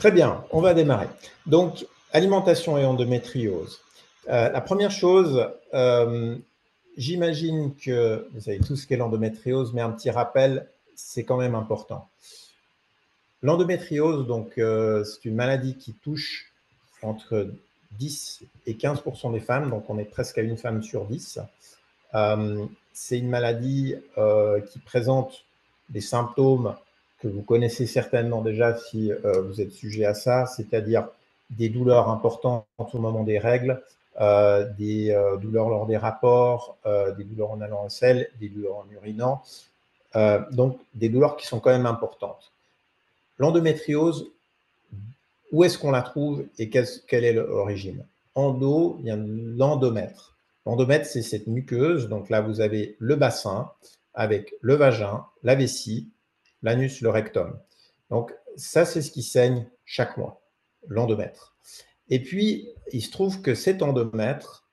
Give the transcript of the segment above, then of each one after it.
Très bien, on va démarrer. Donc, alimentation et endométriose. La première chose, j'imagine que vous savez tout ce qu'est l'endométriose, mais un petit rappel, c'est quand même important. L'endométriose, donc, c'est une maladie qui touche entre 10 et 15% des femmes, donc on est presque à une femme sur 10. C'est une maladie qui présente des symptômes que vous connaissez certainement déjà si vous êtes sujet à ça, c'est-à-dire des douleurs importantes au moment des règles, des douleurs lors des rapports, des douleurs en allant en selle, des douleurs en urinant, donc des douleurs qui sont quand même importantes. L'endométriose, où est-ce qu'on la trouve et quelle est l'origine? Endo vient de l'endomètre. L'endomètre, c'est cette muqueuse. Donc là, vous avez le bassin avec le vagin, la vessie, l'anus, le rectum. Donc ça, c'est ce qui saigne chaque mois, l'endomètre. Et puis, il se trouve que cet endomètre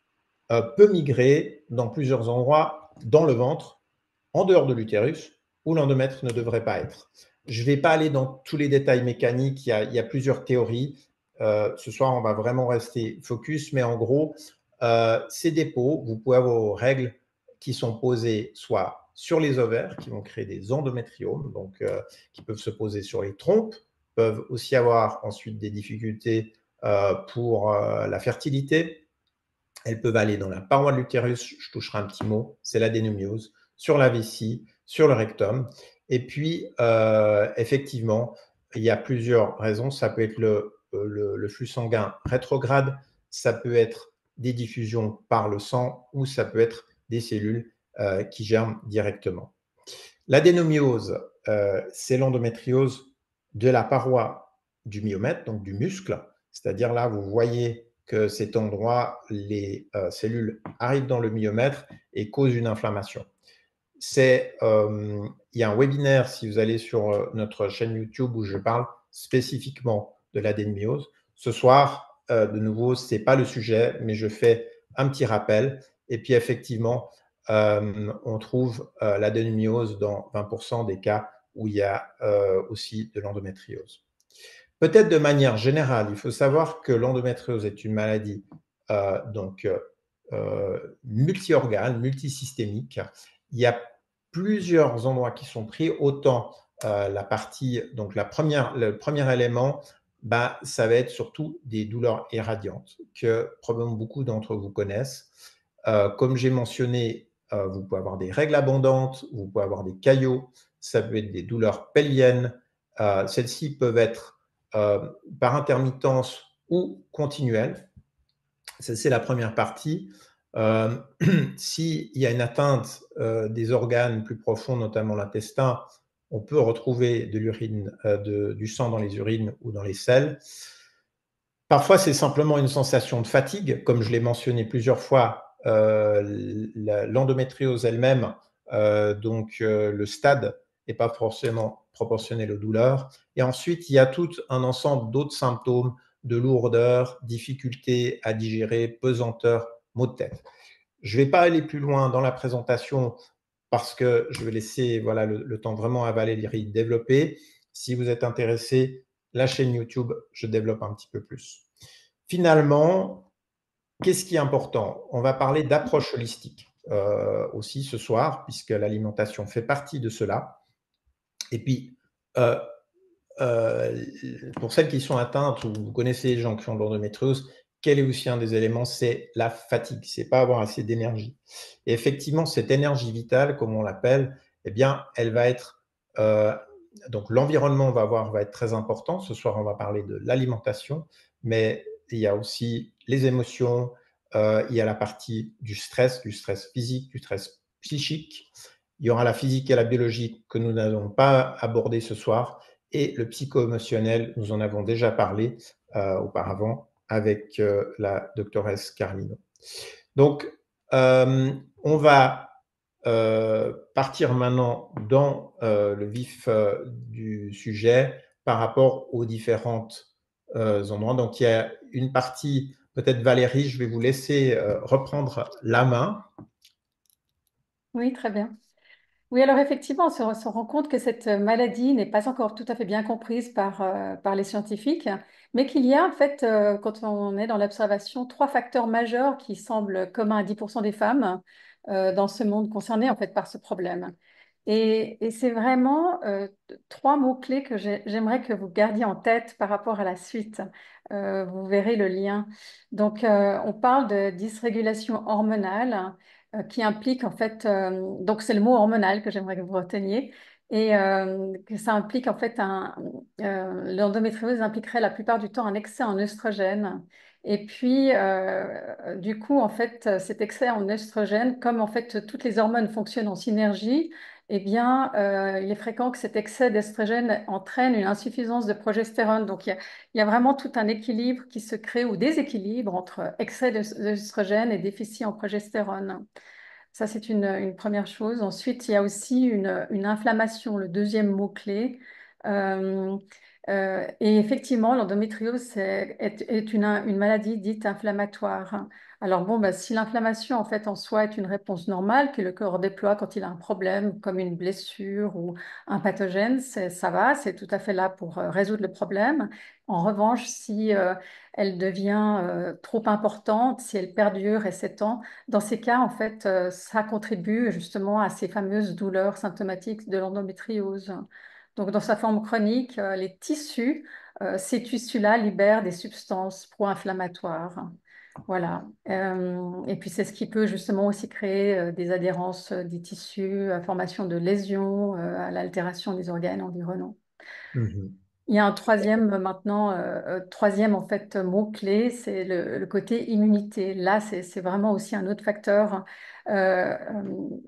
peut migrer dans plusieurs endroits dans le ventre, en dehors de l'utérus, où l'endomètre ne devrait pas être. Je ne vais pas aller dans tous les détails mécaniques, il y a plusieurs théories. Ce soir, on va vraiment rester focus, mais en gros, ces dépôts, vous pouvez avoir vos règles qui sont posées soit sur les ovaires, qui vont créer des endométriomes, donc qui peuvent se poser sur les trompes, peuvent aussi avoir ensuite des difficultés pour la fertilité. Elles peuvent aller dans la paroi de l'utérus, je toucherai un petit mot, c'est l'adénomiose, sur la vessie, sur le rectum. Et puis, effectivement, il y a plusieurs raisons. Ça peut être le flux sanguin rétrograde, ça peut être des diffusions par le sang ou ça peut être des cellules qui germent directement. L'adénomiose, c'est l'endométriose de la paroi du myomètre, donc du muscle. C'est-à-dire là, vous voyez que cet endroit, les cellules arrivent dans le myomètre et causent une inflammation. Il y a un webinaire, si vous allez sur notre chaîne YouTube, où je parle spécifiquement de l'adénomiose. Ce soir, de nouveau, ce n'est pas le sujet, mais je fais un petit rappel. Et puis, effectivement, on trouve l'adénomiose dans 20% des cas où il y a aussi de l'endométriose. Peut-être de manière générale, il faut savoir que l'endométriose est une maladie multi-organes, multisystémique. Il y a plusieurs endroits qui sont pris, autant la partie, donc le premier élément, ça va être surtout des douleurs irradiantes que probablement beaucoup d'entre vous connaissent. Comme j'ai mentionné, vous pouvez avoir des règles abondantes, vous pouvez avoir des caillots, ça peut être des douleurs pelviennes. Celles-ci peuvent être par intermittence ou continuelle. Ça, c'est la première partie. S'il y a une atteinte des organes plus profonds, notamment l'intestin, on peut retrouver de l'urine, du sang dans les urines ou dans les selles. Parfois, c'est simplement une sensation de fatigue, comme je l'ai mentionné plusieurs fois. L'endométriose elle-même, le stade n'est pas forcément proportionnel aux douleurs. Et ensuite, il y a tout un ensemble d'autres symptômes de lourdeur, difficulté à digérer, pesanteur, maux de tête. Je ne vais pas aller plus loin dans la présentation parce que je vais laisser le temps vraiment à Valérie de développer. Si vous êtes intéressé, la chaîne YouTube, je développe un petit peu plus. Finalement, qu'est-ce qui est important? On va parler d'approche holistique aussi ce soir, puisque l'alimentation fait partie de cela. Et puis, pour celles qui sont atteintes ou vous connaissez les gens qui ont de l'endométriose, quel est aussi un des éléments? C'est la fatigue, c'est pas avoir assez d'énergie. Et effectivement, cette énergie vitale, comme on l'appelle, eh bien, elle va être donc l'environnement va être très important. Ce soir, on va parler de l'alimentation, mais il y a aussi les émotions, il y a la partie du stress physique, du stress psychique. Il y aura la physique et la biologie que nous n'allons pas aborder ce soir. Et le psycho-émotionnel, nous en avons déjà parlé auparavant avec la doctoresse Carlino. Donc, on va partir maintenant dans le vif du sujet par rapport aux différentes endroits. Donc, il y a une partie, peut-être Valérie, je vais vous laisser reprendre la main. Oui, très bien. Oui, alors effectivement, on se rend compte que cette maladie n'est pas encore tout à fait bien comprise par les scientifiques, mais qu'il y a en fait, quand on est dans l'observation, trois facteurs majeurs qui semblent communs à 10% des femmes dans ce monde concerné en fait par ce problème. Et c'est vraiment trois mots-clés que j'aimerais que vous gardiez en tête par rapport à la suite. Vous verrez le lien. Donc, on parle de dysrégulation hormonale qui implique en fait, donc c'est le mot hormonal que j'aimerais que vous reteniez, et que ça implique en fait l'endométriose impliquerait la plupart du temps un excès en œstrogène. Et puis, du coup, en fait, cet excès en œstrogène, comme en fait toutes les hormones fonctionnent en synergie, eh bien, il est fréquent que cet excès d'estrogène entraîne une insuffisance de progestérone. Donc, il y a vraiment tout un équilibre qui se crée ou déséquilibre entre excès d'œstrogène et déficit en progestérone. Ça, c'est une première chose. Ensuite, il y a aussi une inflammation, le deuxième mot-clé. Et effectivement, l'endométriose est une maladie dite inflammatoire. Alors bon, bah, si l'inflammation en fait en soi est une réponse normale que le corps déploie quand il a un problème comme une blessure ou un pathogène, ça va, c'est tout à fait là pour résoudre le problème. En revanche, si elle devient trop importante, si elle perdure et s'étend, dans ces cas, en fait, ça contribue justement à ces fameuses douleurs symptomatiques de l'endométriose. Donc, dans sa forme chronique, les tissus, ces tissus-là libèrent des substances pro-inflammatoires. Voilà. Et puis, c'est ce qui peut justement aussi créer des adhérences des tissus, formation de lésions, à l'altération des organes environnants. Mhm. Il y a un troisième maintenant, troisième en fait mot-clé, c'est le côté immunité. Là, c'est vraiment aussi un autre facteur. On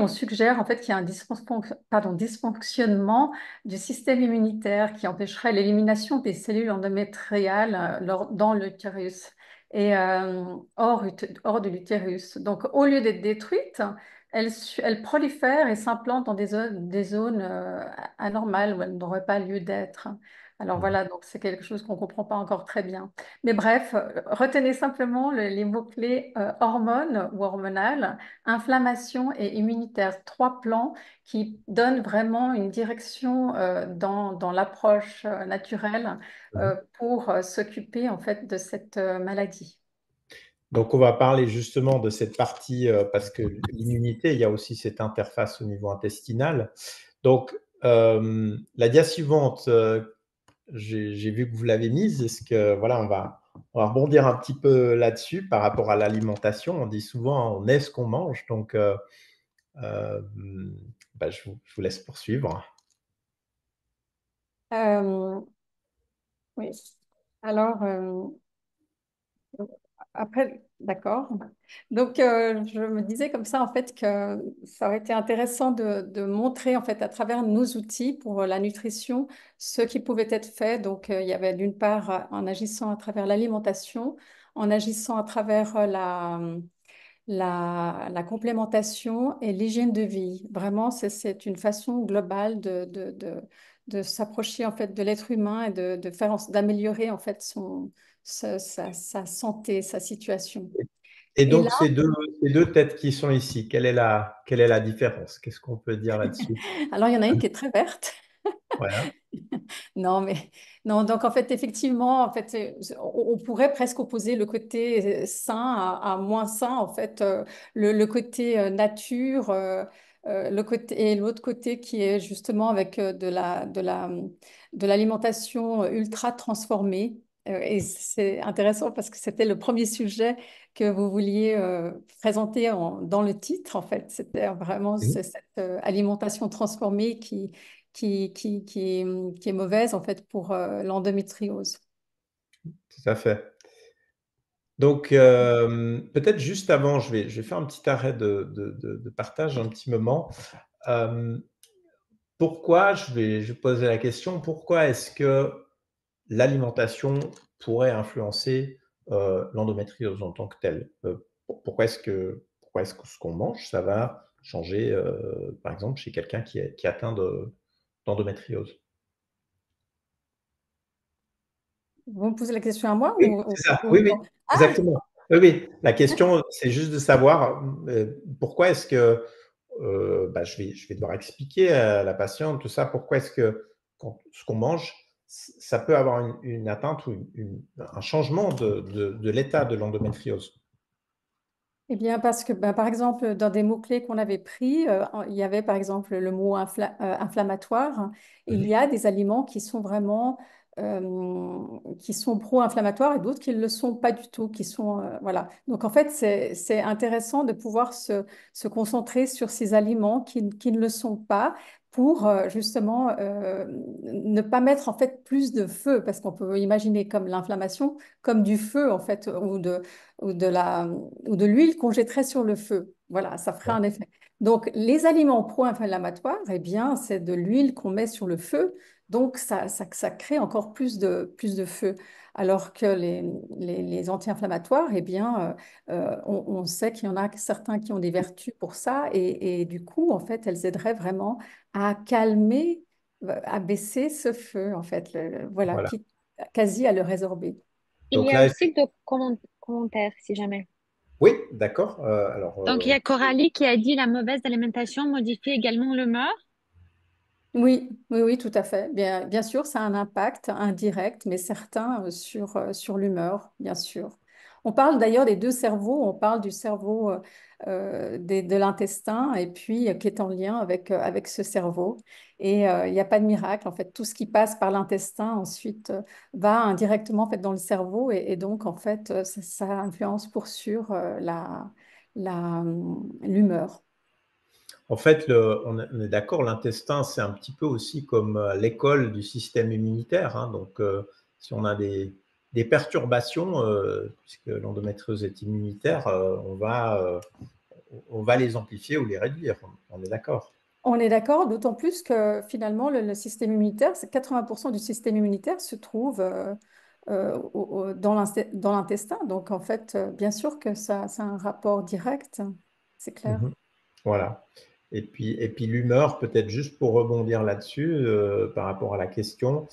suggère en fait qu'il y a un dysfonctionnement du système immunitaire qui empêcherait l'élimination des cellules endométriales dans l'utérus et hors de l'utérus. Donc, au lieu d'être détruite, elle prolifère et s'implante dans des zones anormales où elles n'auraient pas lieu d'être. Alors Mhm. voilà, donc c'est quelque chose qu'on ne comprend pas encore très bien. Mais bref, retenez simplement les mots-clés hormones ou hormonales, inflammation et immunitaire, trois plans qui donnent vraiment une direction dans l'approche naturelle Mhm. pour s'occuper en fait de cette maladie. Donc, on va parler justement de cette partie, parce que l'immunité, il y a aussi cette interface au niveau intestinal. Donc, la dia suivante, j'ai vu que vous l'avez mise. Est-ce que, voilà, on va rebondir un petit peu là-dessus par rapport à l'alimentation. On dit souvent, on est ce qu'on mange. Donc, euh, bah, je vous laisse poursuivre. Euh, oui. Alors, après, d'accord. Donc, je me disais comme ça, en fait, que ça aurait été intéressant de montrer, en fait, à travers nos outils pour la nutrition, ce qui pouvait être fait. Donc, il y avait d'une part, en agissant à travers l'alimentation, en agissant à travers la complémentation et l'hygiène de vie. Vraiment, c'est une façon globale de s'approcher en fait de l'être humain et d'améliorer en fait sa santé, sa situation. Et Et là, donc, ces deux têtes qui sont ici, quelle est la différence? Qu'est-ce qu'on peut dire là-dessus? alors il y en a une qui est très verte. Voilà. Non, mais non, donc en fait, effectivement, en fait, on pourrait presque opposer le côté sain à moins sain, en fait, le côté nature, le côté, et l'autre côté qui est justement avec de l'alimentation ultra transformée. Et c'est intéressant parce que c'était le premier sujet que vous vouliez présenter dans le titre, en fait. C'était vraiment Mhm. cette alimentation transformée qui est mauvaise en fait pour l'endométriose. Tout à fait. Donc, peut-être juste avant, je vais faire un petit arrêt de partage, un petit moment. Euh, Pourquoi, je vais poser la question, pourquoi est-ce que l'alimentation pourrait influencer l'endométriose en tant que telle? Pourquoi est-ce que ce qu'on mange, ça va changer, par exemple, chez quelqu'un qui est atteint d'endométriose? Vous me posez la question à moi Oui, c'est ça. Oui, oui, Ah, exactement. Oui, oui. La question, c'est juste de savoir, pourquoi est-ce que je vais devoir expliquer à la patiente tout ça, pourquoi est-ce que ce qu'on mange, ça peut avoir une atteinte ou un changement de l'état de l'endométriose. Eh bien, parce que, ben, par exemple, dans des mots-clés qu'on avait pris, il y avait par exemple le mot inflammatoire. Il Mhm. y a des aliments qui sont vraiment qui sont pro-inflammatoires et d'autres qui ne le sont pas du tout, qui sont voilà. Donc en fait, c'est intéressant de pouvoir se concentrer sur ces aliments qui ne le sont pas pour justement ne pas mettre en fait plus de feu, parce qu'on peut imaginer comme l'inflammation comme du feu en fait, ou de la, ou de l'huile qu'on jetterait sur le feu. Voilà, ça ferait Ouais. un effet. Donc, les aliments pro-inflammatoires, eh bien, c'est de l'huile qu'on met sur le feu. Donc, ça crée encore plus de feu. Alors que les anti-inflammatoires, eh bien, on sait qu'il y en a certains qui ont des vertus pour ça. Et du coup, en fait, elles aideraient vraiment à calmer, à baisser ce feu, en fait, voilà, Voilà. qui quasi à le résorber. Il Donc y a là, aussi d'autres commentaires, si jamais. oui, d'accord. Donc, il y a Coralie qui a dit la mauvaise alimentation modifie également l'humeur. Oui, oui, oui, tout à fait. Bien sûr, ça a un impact indirect, mais certain sur l'humeur, bien sûr. On parle d'ailleurs des deux cerveaux. On parle du cerveau de l'intestin et puis qui est en lien avec ce cerveau. Et il n'y a pas de miracle. En fait, tout ce qui passe par l'intestin ensuite va indirectement en fait, dans le cerveau et donc en fait, ça influence pour sûr l'humeur. En fait, on est d'accord, l'intestin, c'est un petit peu aussi comme l'école du système immunitaire, hein. Donc, si on a des perturbations, puisque l'endométriose est immunitaire, on va les amplifier ou les réduire. On est d'accord. On est d'accord, d'autant plus que finalement, le système immunitaire, c'est 80% du système immunitaire se trouve dans l'intestin. Donc, en fait, bien sûr que ça a un rapport direct, c'est clair. Mhm. Voilà. Et puis l'humeur, peut-être juste pour rebondir là-dessus, par rapport à la question,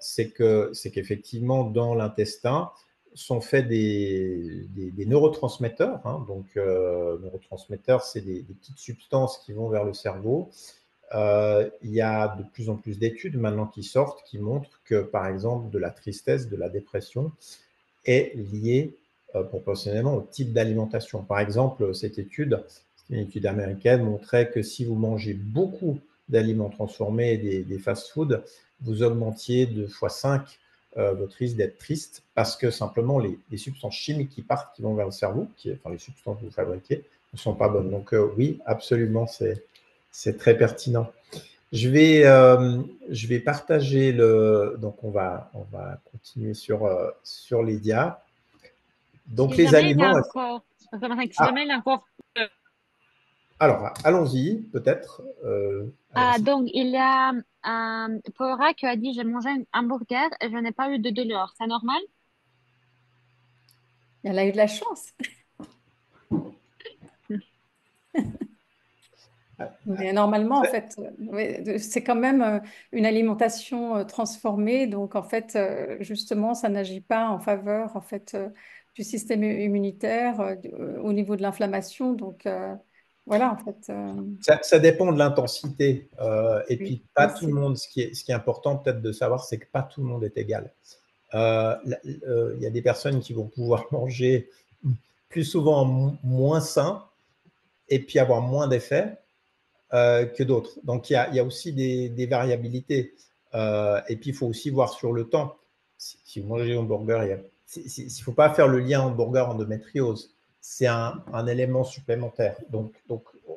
c'est qu'effectivement, dans l'intestin, sont faits des neurotransmetteurs, hein. Donc, neurotransmetteurs, c'est des petites substances qui vont vers le cerveau. Il y a de plus en plus d'études maintenant qui sortent qui montrent que, par exemple, de la tristesse, de la dépression est liée proportionnellement au type d'alimentation. Par exemple, cette étude, c'est une étude américaine, montrait que si vous mangez beaucoup d'aliments transformés et des fast-foods, vous augmentiez de fois 5 votre risque d'être triste parce que simplement les substances chimiques qui partent, qui vont vers le cerveau, enfin les substances que vous fabriquez, ne sont pas bonnes. Donc oui, absolument, c'est très pertinent. Je vais partager le. Donc on va continuer sur les dias. Donc Si les jamais il y a aliments. encore, si Ah, jamais il y a encore, alors allons-y peut-être. Allons-y. donc il y a Paula qui a dit j'ai mangé un hamburger et je n'ai pas eu de douleur. C'est normal? Elle a eu de la chance. Mais normalement, en fait, ouais, c'est quand même une alimentation transformée. Donc, en fait, justement, ça n'agit pas en faveur, en fait, du système immunitaire au niveau de l'inflammation. Donc, voilà, en fait. Ça dépend de l'intensité. Et Oui, puis pas tout le merci. monde. Ce qui est important peut-être de savoir, c'est que pas tout le monde est égal. Il y a des personnes qui vont pouvoir manger plus souvent moins sain et puis avoir moins d'effets que d'autres. Donc, il y a aussi des variabilités. Et puis, il faut aussi voir sur le temps. Si vous mangez un hamburger, il ne faut pas faire le lien hamburger-endométriose. C'est un élément supplémentaire. Donc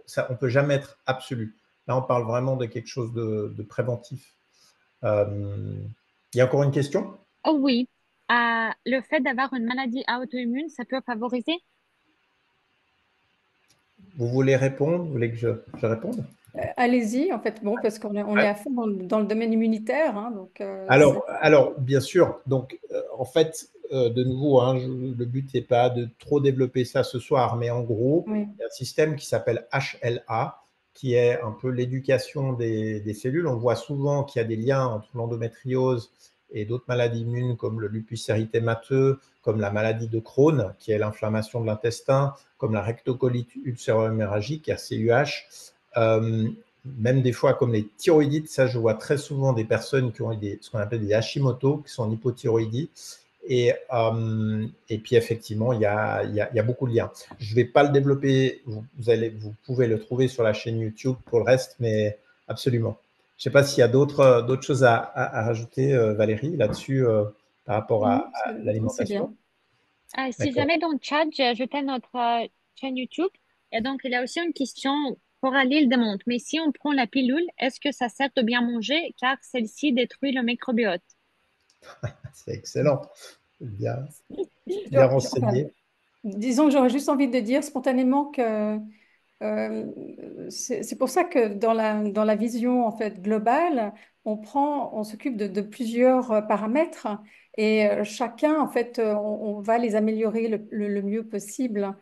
ça, on ne peut jamais être absolu. Là, on parle vraiment de quelque chose de préventif. Il y a encore une question? Oh oui. Le fait d'avoir une maladie auto-immune, ça peut favoriser? Vous voulez répondre? Vous voulez que je réponde? Allez-y, en fait, bon, parce qu'on est à fond dans le domaine immunitaire, hein, donc Alors, bien sûr, donc en fait, de nouveau, hein, le but n'est pas de trop développer ça ce soir, mais en gros, oui, il y a un système qui s'appelle HLA, qui est un peu l'éducation des cellules. On voit souvent qu'il y a des liens entre l'endométriose et d'autres maladies immunes comme le lupus érythémateux, comme la maladie de Crohn, qui est l'inflammation de l'intestin, comme la rectocolite ulcéro-hémorragique, RCUH, même des fois comme les thyroïdites. Ça, je vois très souvent des personnes qui ont ce qu'on appelle des Hashimoto, qui sont en hypothyroïdie. Et puis, effectivement, il y a beaucoup de liens. Je ne vais pas le développer. Vous pouvez le trouver sur la chaîne YouTube pour le reste, mais absolument. Je ne sais pas s'il y a d'autres choses à rajouter, Valérie, là-dessus, par rapport Non, à c'est l'alimentation. bien. Si D'accord. jamais dans le chat, j'ai ajouté notre chaîne YouTube. Et donc, il y a aussi une question. Coralie il demande, mais si on prend la pilule, est-ce que ça sert de bien manger car celle-ci détruit le microbiote? C'est excellent. Bien, bien Enfin, renseigné. disons que j'aurais juste envie de dire spontanément que c'est pour ça que dans la vision en fait globale, on s'occupe de plusieurs paramètres et chacun en fait on va les améliorer le mieux possible.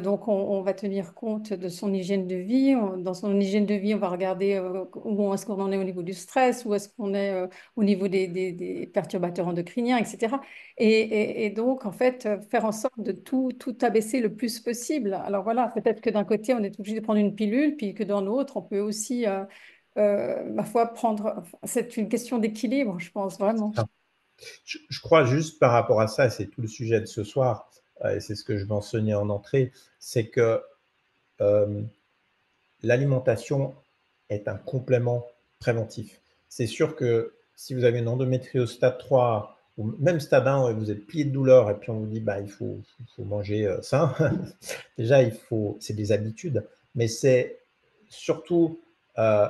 Donc on va tenir compte de son hygiène de vie. Dans son hygiène de vie, on va regarder où est-ce qu'on en est au niveau du stress, où est-ce qu'on est au niveau des perturbateurs endocriniens, etc. Et donc, en fait, faire en sorte de tout abaisser le plus possible. Alors voilà, peut-être que d'un côté, on est obligé de prendre une pilule, puis que dans l'autre, on peut aussi, ma foi, prendre... enfin, c'est une question d'équilibre, je pense, vraiment. Je crois juste par rapport à ça, c'est tout le sujet de ce soir, et c'est ce que je mentionnais en entrée, c'est que euh, l'alimentation est un complément préventif. C'est sûr que si vous avez une endométriose stade 3 ou même stade 1 et vous êtes plié de douleur et puis on vous dit bah, il faut manger sain, déjà c'est des habitudes, mais c'est surtout euh,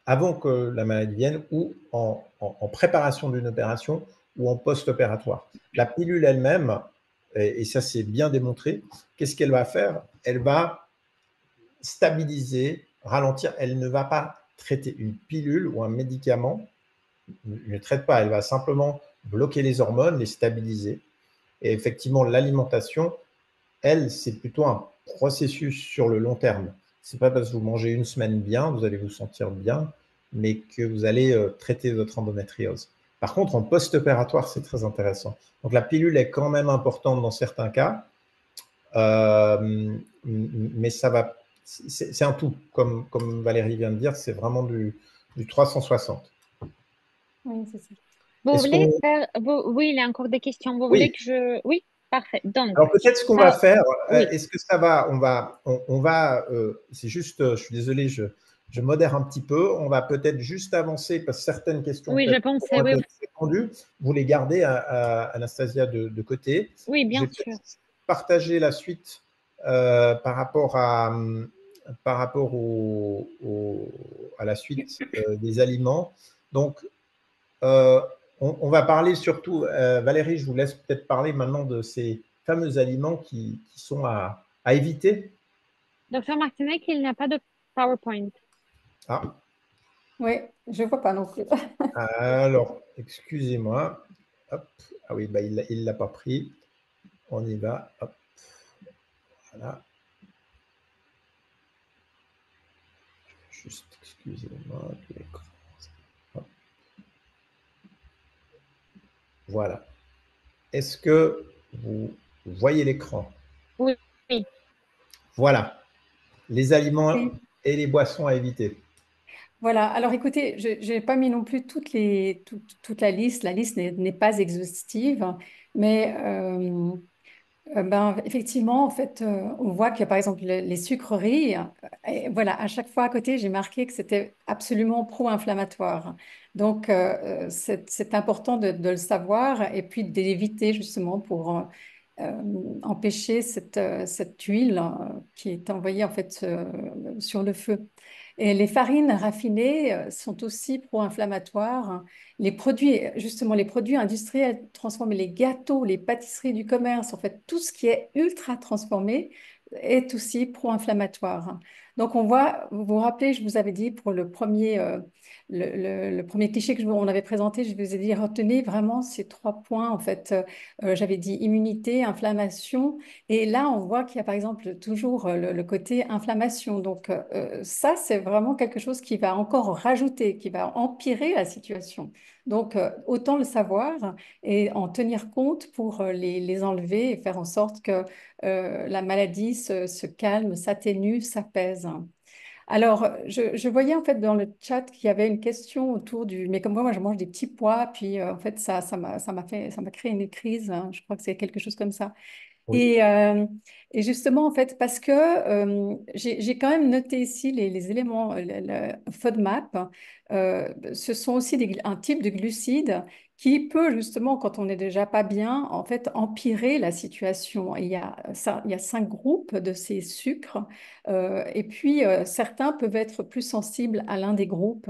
avant que la maladie vienne ou en préparation d'une opération ou en post-opératoire. La pilule elle-même, et ça c'est bien démontré, qu'est-ce qu'elle va faire? Elle va stabiliser, ralentir. Elle ne va pas traiter une pilule ou un médicament, ne traite pas, elle va simplement bloquer les hormones, les stabiliser. Et effectivement, l'alimentation, elle, c'est plutôt un processus sur le long terme. C'est pas parce que vous mangez une semaine bien, vous allez vous sentir bien, mais que vous allez traiter votre endométriose. Par contre, en post-opératoire, c'est très intéressant. Donc la pilule est quand même importante dans certains cas, mais ça va, c'est un tout, comme Valérie vient de dire, c'est vraiment du 360. Oui, c'est ça. Vous Est-ce voulez qu'on... faire... Oui, il y a encore des questions. Vous voulez Oui, que je... Oui, parfait. Donc, alors peut-être ce qu'on va ça... faire, Oui, est-ce que ça va, on va, c'est juste, je suis désolé, je modère un petit peu, on va peut-être juste avancer parce que certaines questions oui, je peut-être pensais, pourront oui, être répondues, vous les gardez Anastasia de côté. oui, Je bien vais sûr. peut-être partager la suite par rapport à la suite des aliments. Donc, euh, on va parler surtout, Valérie, je vous laisse peut-être parler maintenant de ces fameux aliments qui sont à éviter. Docteur Martinek, il n'y a pas de PowerPoint. Ah, Oui, je ne vois pas non plus. alors, excusez-moi. Hop. Ah oui, bah, il l'a pas pris. On y va. Hop. Voilà. Juste, excusez-moi. Hop. Voilà. Est-ce que vous voyez l'écran? Oui, oui. Voilà. Les aliments Oui. et les boissons à éviter. Voilà, alors écoutez, je n'ai pas mis non plus toute la liste. La liste n'est pas exhaustive, mais ben, effectivement, en fait, on voit qu'il y a par exemple les sucreries. Et voilà, à chaque fois à côté, j'ai marqué que c'était absolument pro-inflammatoire. Donc, c'est important de le savoir et puis d'éviter justement pour empêcher cette huile qui est envoyée en fait sur le feu. Et les farines raffinées sont aussi pro-inflammatoires. Les produits, justement, les produits industriels transformés, les gâteaux, les pâtisseries du commerce, en fait, tout ce qui est ultra transformé est aussi pro-inflammatoire. Donc, on voit, vous vous rappelez, je vous avais dit pour le premier cliché on avait présenté, je vous ai dit, retenez vraiment ces trois points, en fait. J'avais dit immunité, inflammation, et là, on voit qu'il y a par exemple toujours le côté inflammation. Donc, ça, c'est vraiment quelque chose qui va encore rajouter, qui va empirer la situation. Donc, autant le savoir et en tenir compte pour les enlever et faire en sorte que la maladie se calme, s'atténue, s'apaise. Alors, je voyais en fait dans le chat qu'il y avait une question autour du... Mais comme moi, je mange des petits pois, puis en fait, ça m'a créé une crise, hein. Je crois que c'est quelque chose comme ça. Oui. Et justement, en fait, parce que j'ai quand même noté ici les éléments, le FODMAP, ce sont aussi un type de glucides qui peut justement, quand on n'est déjà pas bien, en fait, empirer la situation. Et il y a 5 groupes de ces sucres, et puis certains peuvent être plus sensibles à l'un des groupes,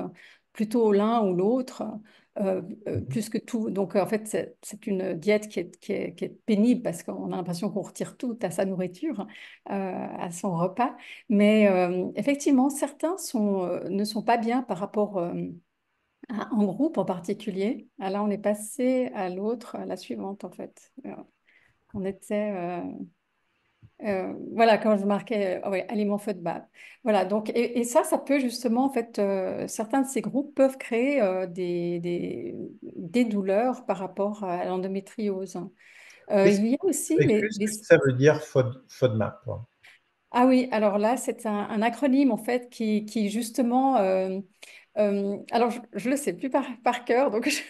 plutôt l'un ou l'autre plus que tout. Donc, en fait, c'est une diète qui est pénible parce qu'on a l'impression qu'on retire tout à sa nourriture, à son repas. Mais effectivement, certains ne sont pas bien par rapport à un groupe en particulier. Ah, là, on est passé à l'autre, à la suivante, en fait. On était... voilà, quand je marquais ouais, aliments FODMAP. Voilà, donc, et ça peut justement, en fait, certains de ces groupes peuvent créer des douleurs par rapport à l'endométriose. Qu'est-ce Il que y a aussi ce que ça veut dire FODMAP? Ah oui, alors là, c'est un acronyme en fait qui justement, alors je le sais plus par cœur, donc je,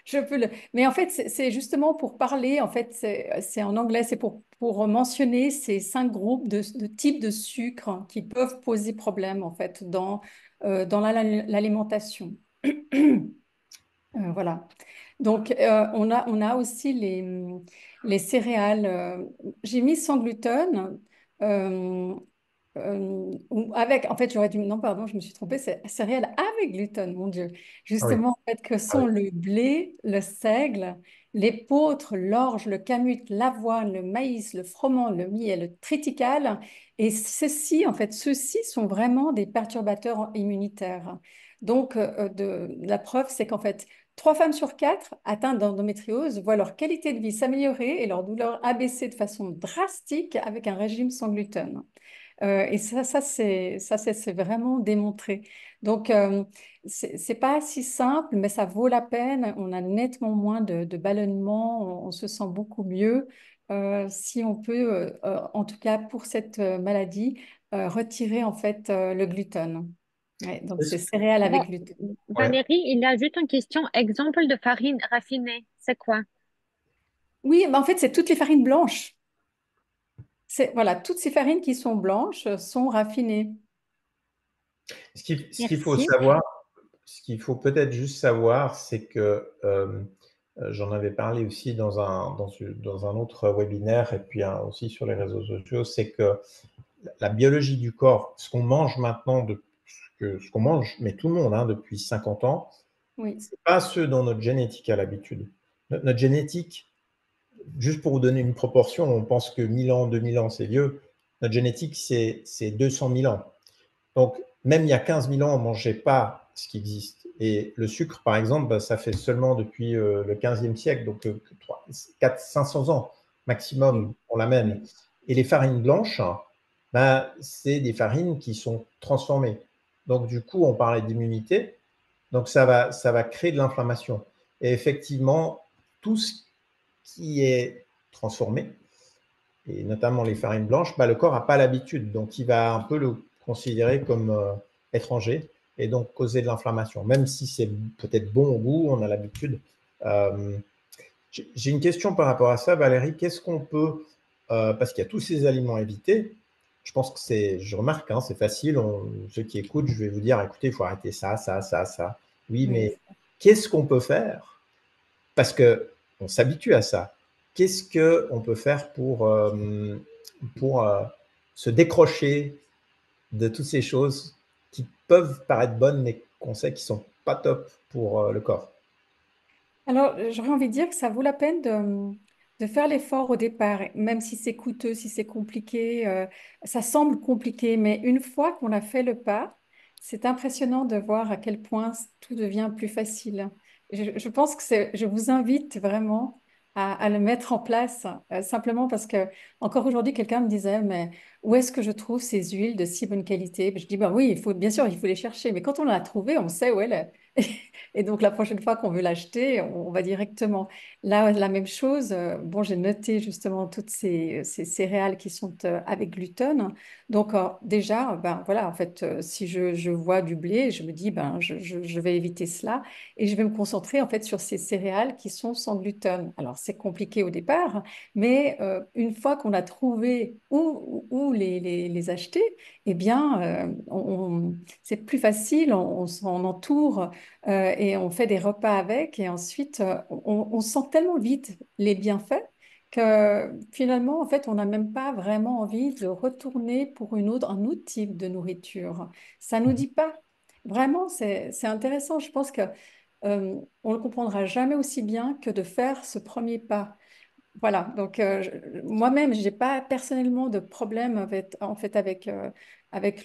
je peux le. Mais en fait, c'est justement pour parler, en fait, c'est en anglais, c'est pour mentionner ces 5 groupes de types de sucres qui peuvent poser problème en fait dans l'alimentation. Voilà. Donc, on a aussi les céréales. J'ai mis sans gluten. euh, ou avec, en fait, j'aurais dû, non, pardon, je me suis trompée, c'est céréales avec gluten, mon Dieu. Ah oui. Justement, en fait, que Ah oui. sont le blé, le seigle, l'épeautre, l'orge, le kamut, l'avoine, le maïs, le froment, le miel, le triticale. Et ceux-ci, en fait, ceux-ci sont vraiment des perturbateurs immunitaires. Donc, la preuve, c'est qu'en fait, 3 femmes sur 4 atteintes d'endométriose voient leur qualité de vie s'améliorer et leur douleur abaisser de façon drastique avec un régime sans gluten. Et c'est vraiment démontré. Donc, c'est pas si simple, mais ça vaut la peine. On a nettement moins de ballonnements, on se sent beaucoup mieux si on peut, en tout cas pour cette maladie, retirer en fait le gluten. Ouais, donc, Est-ce c'est que- céréales avec gluten. ouais. Valérie, il y a juste une question. Exemple de farine raffinée, c'est quoi? Oui, mais en fait, c'est toutes les farines blanches. Voilà, toutes ces farines qui sont blanches sont raffinées. Ce qu'il faut Merci. savoir, ce qu'il faut peut-être juste savoir, c'est que j'en avais parlé aussi dans un autre webinaire et puis aussi sur les réseaux sociaux, c'est que la biologie du corps, ce qu'on mange maintenant, ce qu'on mange, mais tout le monde depuis 50 ans, Oui, c'est pas ce dont notre génétique a l'habitude. Notre génétique, juste pour vous donner une proportion, on pense que 1000 ans, 2000 ans, c'est vieux. Notre génétique, c'est 200 000 ans. Donc, même il y a 15 000 ans, on ne mangeait pas ce qui existe. Et le sucre, par exemple, bah, ça fait seulement depuis le 15e siècle, donc 500 ans maximum, oui, on l'amène. oui. Et les farines blanches, bah, c'est des farines qui sont transformées. Donc, du coup, on parlait d'immunité. Donc, ça va créer de l'inflammation. Et effectivement, tout ce qui est transformé, et notamment les farines blanches, bah, le corps n'a pas l'habitude. Donc, il va un peu le considérer comme étranger et donc causer de l'inflammation. Même si c'est peut-être bon au goût, on a l'habitude. Euh, j'ai une question par rapport à ça, Valérie. Qu'est-ce qu'on peut, parce qu'il y a tous ces aliments à éviter, je pense que je remarque, hein, c'est facile. Ceux qui écoutent, je vais vous dire, écoutez, il faut arrêter ça, ça, ça, ça. Oui, Oui. mais qu'est-ce qu'on peut faire? Parce que on s'habitue à ça. Qu'est-ce qu'on peut faire pour se décrocher de toutes ces choses qui peuvent paraître bonnes, mais qu'on sait qui ne sont pas top pour le corps? Alors, j'aurais envie de dire que ça vaut la peine de faire l'effort au départ, même si c'est coûteux, si c'est compliqué. Ça semble compliqué, mais une fois qu'on a fait le pas, c'est impressionnant de voir à quel point tout devient plus facile. Je pense que je vous invite vraiment à le mettre en place, simplement parce que encore aujourd'hui, quelqu'un me disait, mais où est-ce que je trouve ces huiles de si bonne qualité? Je dis, bah oui, bien sûr, il faut les chercher, mais quand on l'a trouvé, on sait où elle est. Et donc, la prochaine fois qu'on veut l'acheter, on va directement. Là, la même chose. Bon, j'ai noté justement toutes ces céréales qui sont avec gluten. Donc, déjà, ben, voilà, en fait, si je vois du blé, je me dis, ben, je vais éviter cela et je vais me concentrer en fait sur ces céréales qui sont sans gluten. Alors, c'est compliqué au départ, mais une fois qu'on a trouvé où les acheter, eh bien, c'est plus facile, on s'en entoure et on fait des repas avec et ensuite on sent tellement vite les bienfaits que finalement en fait on n'a même pas vraiment envie de retourner pour un autre type de nourriture. Ça nous dit pas. Vraiment, c'est intéressant. Je pense que on le comprendra jamais aussi bien que de faire ce premier pas. Voilà, donc moi-même, je n'ai pas personnellement de problème en fait avec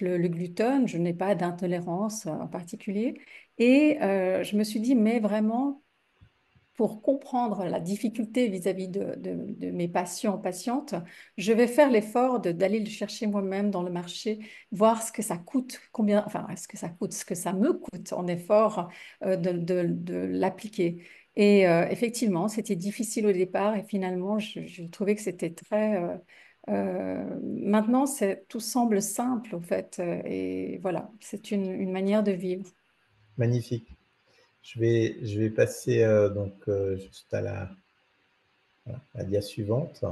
le gluten, je n'ai pas d'intolérance en particulier. Et je me suis dit, mais vraiment, pour comprendre la difficulté vis-à-vis de mes patients, patientes, je vais faire l'effort d'aller le chercher moi-même dans le marché, voir ce que ça coûte, combien, enfin, ce que ça coûte, ce que ça me coûte en effort de l'appliquer. Et effectivement, c'était difficile au départ et finalement, je trouvais que c'était très... maintenant, tout semble simple, en fait. Et voilà, c'est une manière de vivre. Magnifique. Je vais passer donc juste à la dia suivante.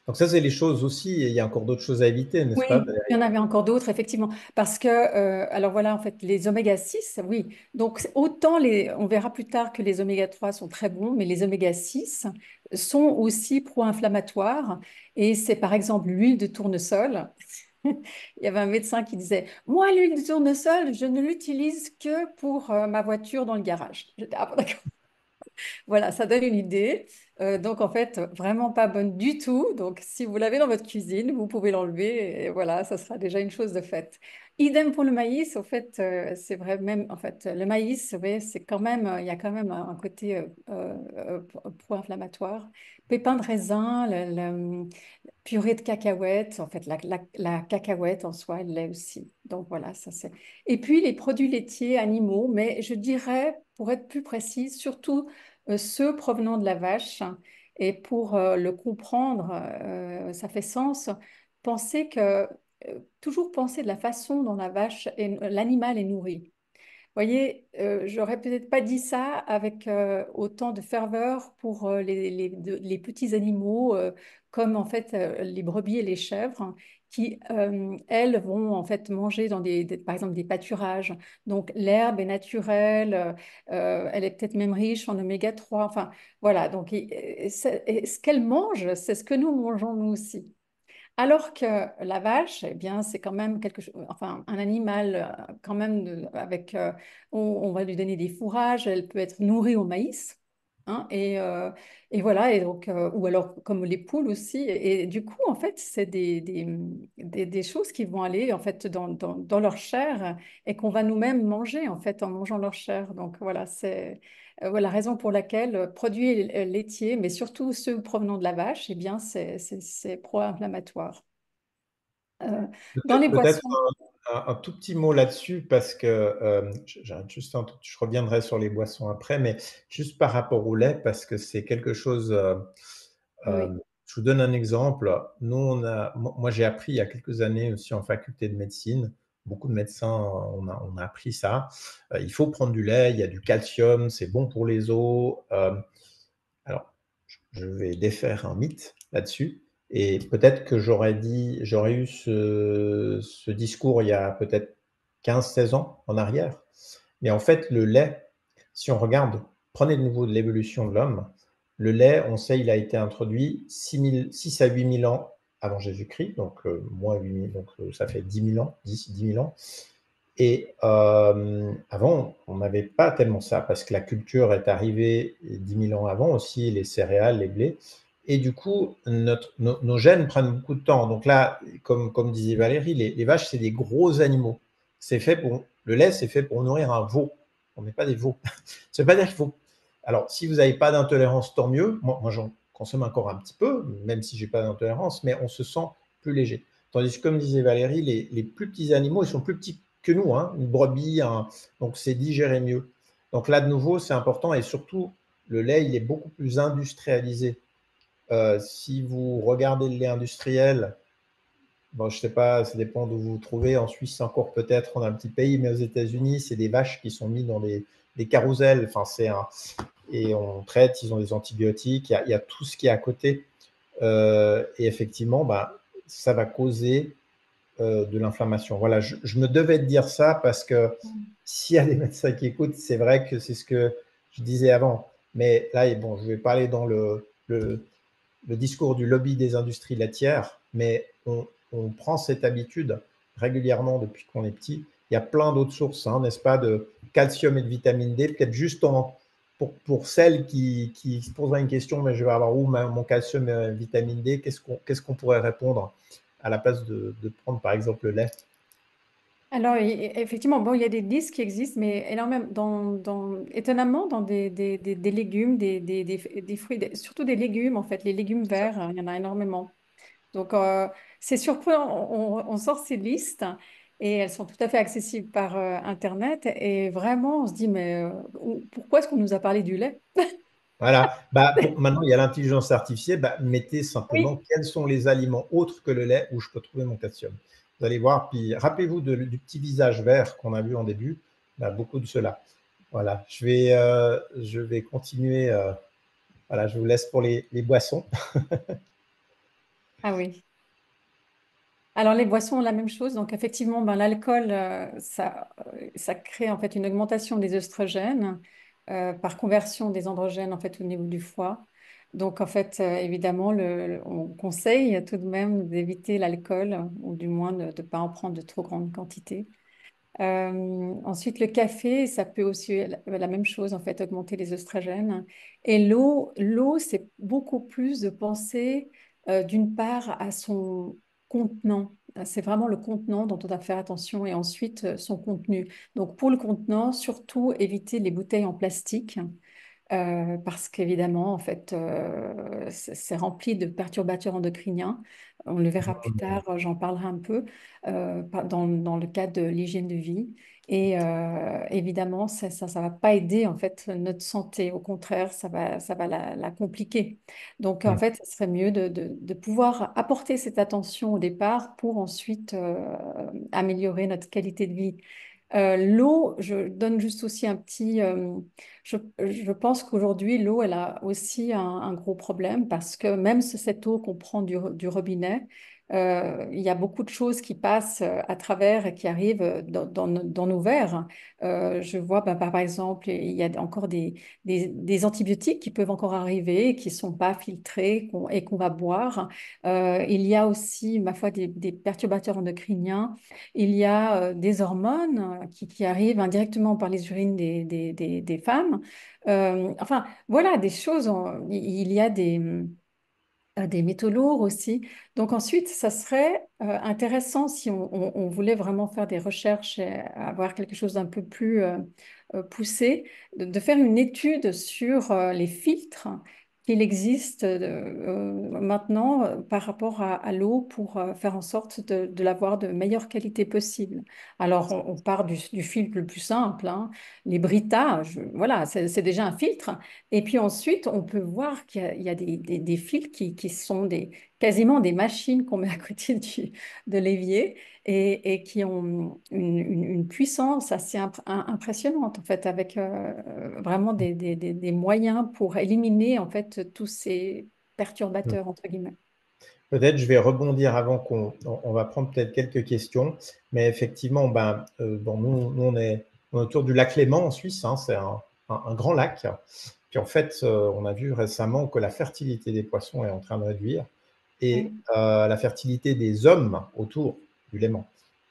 Donc ça, c'est les choses aussi, et il y a encore d'autres choses à éviter, n'est-ce pas, Oui, il y Valérie? en avait encore d'autres, effectivement. Parce que, alors voilà, en fait, les oméga 6, oui. Donc, autant on verra plus tard que les oméga 3 sont très bons, mais les oméga 6 sont aussi pro-inflammatoires. Et c'est par exemple l'huile de tournesol. Il y avait un médecin qui disait, moi, l'huile de tournesol, je ne l'utilise que pour ma voiture dans le garage. J'étais, ah, bon, d'accord. Voilà, ça donne une idée. Donc, en fait, vraiment pas bonne du tout. Donc, si vous l'avez dans votre cuisine, vous pouvez l'enlever et voilà, ça sera déjà une chose de faite. Idem pour le maïs. Au fait, c'est vrai, même, en fait, le maïs, ouais, c'est quand même, il y a quand même un côté pro-inflammatoire. Pépins de raisin, purée de cacahuètes, en fait, la cacahuète en soi, elle l'est aussi. Donc voilà, ça c'est. Et puis les produits laitiers animaux, mais je dirais, pour être plus précise, surtout ceux provenant de la vache. Et pour le comprendre, ça fait sens. Toujours penser de la façon dont l'animal est nourri. Voyez, j'aurais peut-être pas dit ça avec autant de ferveur pour les petits animaux comme en fait les brebis et les chèvres qui, elles, vont en fait manger dans par exemple des pâturages. Donc l'herbe est naturelle, elle est peut-être même riche en oméga 3. Enfin voilà, donc et ce qu'elles mangent, c'est ce que nous mangeons nous aussi. Alors que la vache, eh bien, c'est quand même quelque chose, enfin, un animal quand même avec, on va lui donner des fourrages, elle peut être nourrie au maïs, hein, et voilà, et donc, ou alors comme les poules aussi, et du coup, en fait, c'est des choses qui vont aller en fait dans leur chair et qu'on va nous-mêmes manger en fait en mangeant leur chair. Donc voilà, c'est voilà, la raison pour laquelle produits laitiers, mais surtout ceux provenant de la vache, eh bien, c'est pro-inflammatoire. Euh, dans les Peut-être boissons, un tout petit mot là-dessus, parce que j'arrête juste je reviendrai sur les boissons après, mais juste par rapport au lait, parce que c'est quelque chose. oui, Je vous donne un exemple. Nous, moi, j'ai appris il y a quelques années aussi en faculté de médecine. Beaucoup de médecins, on a appris ça. Il faut prendre du lait, il y a du calcium, c'est bon pour les os. Alors, je vais défaire un mythe là-dessus. Et peut-être que j'aurais eu ce discours il y a peut-être 15-16 ans en arrière. Mais en fait, le lait, si on regarde, prenez de nouveau de l'évolution de l'homme, le lait, on sait, il a été introduit 6 à 8 000 ans avant Jésus-Christ, donc moins 8 000, donc ça fait 10 000 ans, 10 000 ans. Et avant, on n'avait pas tellement ça, parce que la culture est arrivée 10 000 ans avant aussi, les céréales, les blés. Et du coup, nos gènes prennent beaucoup de temps. Donc là, comme disait Valérie, les vaches, c'est des gros animaux. Le lait, c'est fait pour nourrir un veau. On n'est pas des veaux. Ça ne veut pas dire qu'il faut. Alors, si vous n'avez pas d'intolérance, tant mieux. Moi j'en consomme encore un petit peu, même si je n'ai pas d'intolérance, mais on se sent plus léger. Tandis que, comme disait Valérie, les plus petits animaux, ils sont plus petits que nous, hein, une brebis, donc c'est digérer mieux. Donc là, de nouveau, c'est important et surtout, le lait, il est beaucoup plus industrialisé. Si vous regardez le lait industriel, bon, je ne sais pas, ça dépend d'où vous vous trouvez. En Suisse, encore peut-être, on a un petit pays, mais aux États-Unis, c'est des vaches qui sont mises dans des carousels. Enfin, et on traite, ils ont des antibiotiques, il y a tout ce qui est à côté. Et effectivement, bah, ça va causer de l'inflammation. Voilà, je me devais de dire ça parce que s'il y a des médecins qui écoutent, c'est vrai que c'est ce que je disais avant. Mais là, bon, je vais parler dans le discours du lobby des industries laitières, mais on prend cette habitude régulièrement depuis qu'on est petit. Il y a plein d'autres sources, hein, n'est-ce pas, de calcium et de vitamine D, peut-être juste pour celles qui se poseraient une question, mais je vais avoir où mon calcium et vitamine D, qu'est-ce qu'on pourrait répondre à la place de prendre par exemple le lait? Alors, effectivement, bon, il y a des listes qui existent, mais énormément, étonnamment, dans des légumes, des fruits, surtout des légumes, en fait, les légumes verts, il y en a énormément. Donc, c'est surprenant, on sort ces listes et elles sont tout à fait accessibles par Internet. Et vraiment, on se dit, mais pourquoi est-ce qu'on nous a parlé du lait? Voilà. Maintenant, il y a l'intelligence artificielle. Bah, mettez simplement Oui, quels sont les aliments autres que le lait où je peux trouver mon calcium. Vous allez voir. Puis rappelez-vous du petit visage vert qu'on a vu en début. Bah, beaucoup de cela. Voilà. Je vais continuer. Voilà, je vous laisse pour les boissons. ah oui. Alors, les boissons, la même chose. Donc, effectivement, ben, l'alcool, ça crée en fait une augmentation des œstrogènes par conversion des androgènes en fait au niveau du foie. Donc, en fait, évidemment, on conseille tout de même d'éviter l'alcool ou du moins de ne pas en prendre de trop grandes quantités. Ensuite, le café, ça peut aussi la même chose, en fait, augmenter les oestrogènes. Et l'eau, c'est beaucoup plus de penser, d'une part, à son contenant. C'est vraiment le contenant dont on doit faire attention et ensuite son contenu. Donc, pour le contenant, surtout éviter les bouteilles en plastique. Parce qu'évidemment, en fait, c'est rempli de perturbateurs endocriniens. On le verra plus tard, j'en parlerai un peu dans le cadre de l'hygiène de vie. Et évidemment, ça va pas aider en fait notre santé. Au contraire, ça va la compliquer. Donc, en fait, ce serait mieux de pouvoir apporter cette attention au départ pour ensuite améliorer notre qualité de vie. L'eau, je donne juste aussi un petit. Je pense qu'aujourd'hui, l'eau, elle a aussi un gros problème parce que même cette eau qu'on prend du robinet, il y a beaucoup de choses qui passent à travers et qui arrivent dans nos verres. Je vois, bah, par exemple, il y a encore des antibiotiques qui peuvent encore arriver, qui ne sont pas filtrés et qu'on va boire. Il y a aussi, ma foi, des perturbateurs endocriniens. Il y a des hormones qui arrivent indirectement par les urines des femmes. Enfin, voilà, des choses. Il y a des métaux lourds aussi. Donc ensuite, ça serait intéressant si on voulait vraiment faire des recherches et avoir quelque chose d'un peu plus poussé, de faire une étude sur les filtres qu'il existe maintenant par rapport à l'eau pour faire en sorte de l'avoir de meilleure qualité possible. Alors, on part du filtre le plus simple, hein, les Brita, voilà, c'est déjà un filtre. Et puis ensuite, on peut voir qu'il y a des fils qui sont quasiment des machines qu'on met à côté de l'évier et qui ont une puissance assez impressionnante, en fait, avec vraiment des moyens pour éliminer, en fait, tous ces perturbateurs, entre guillemets. Peut-être je vais rebondir avant on va prendre peut-être quelques questions, mais effectivement, bon, nous on est autour du lac Léman en Suisse, hein, c'est un grand lac. Puis en fait, on a vu récemment que la fertilité des poissons est en train de réduire et Oui, la fertilité des hommes autour du Léman.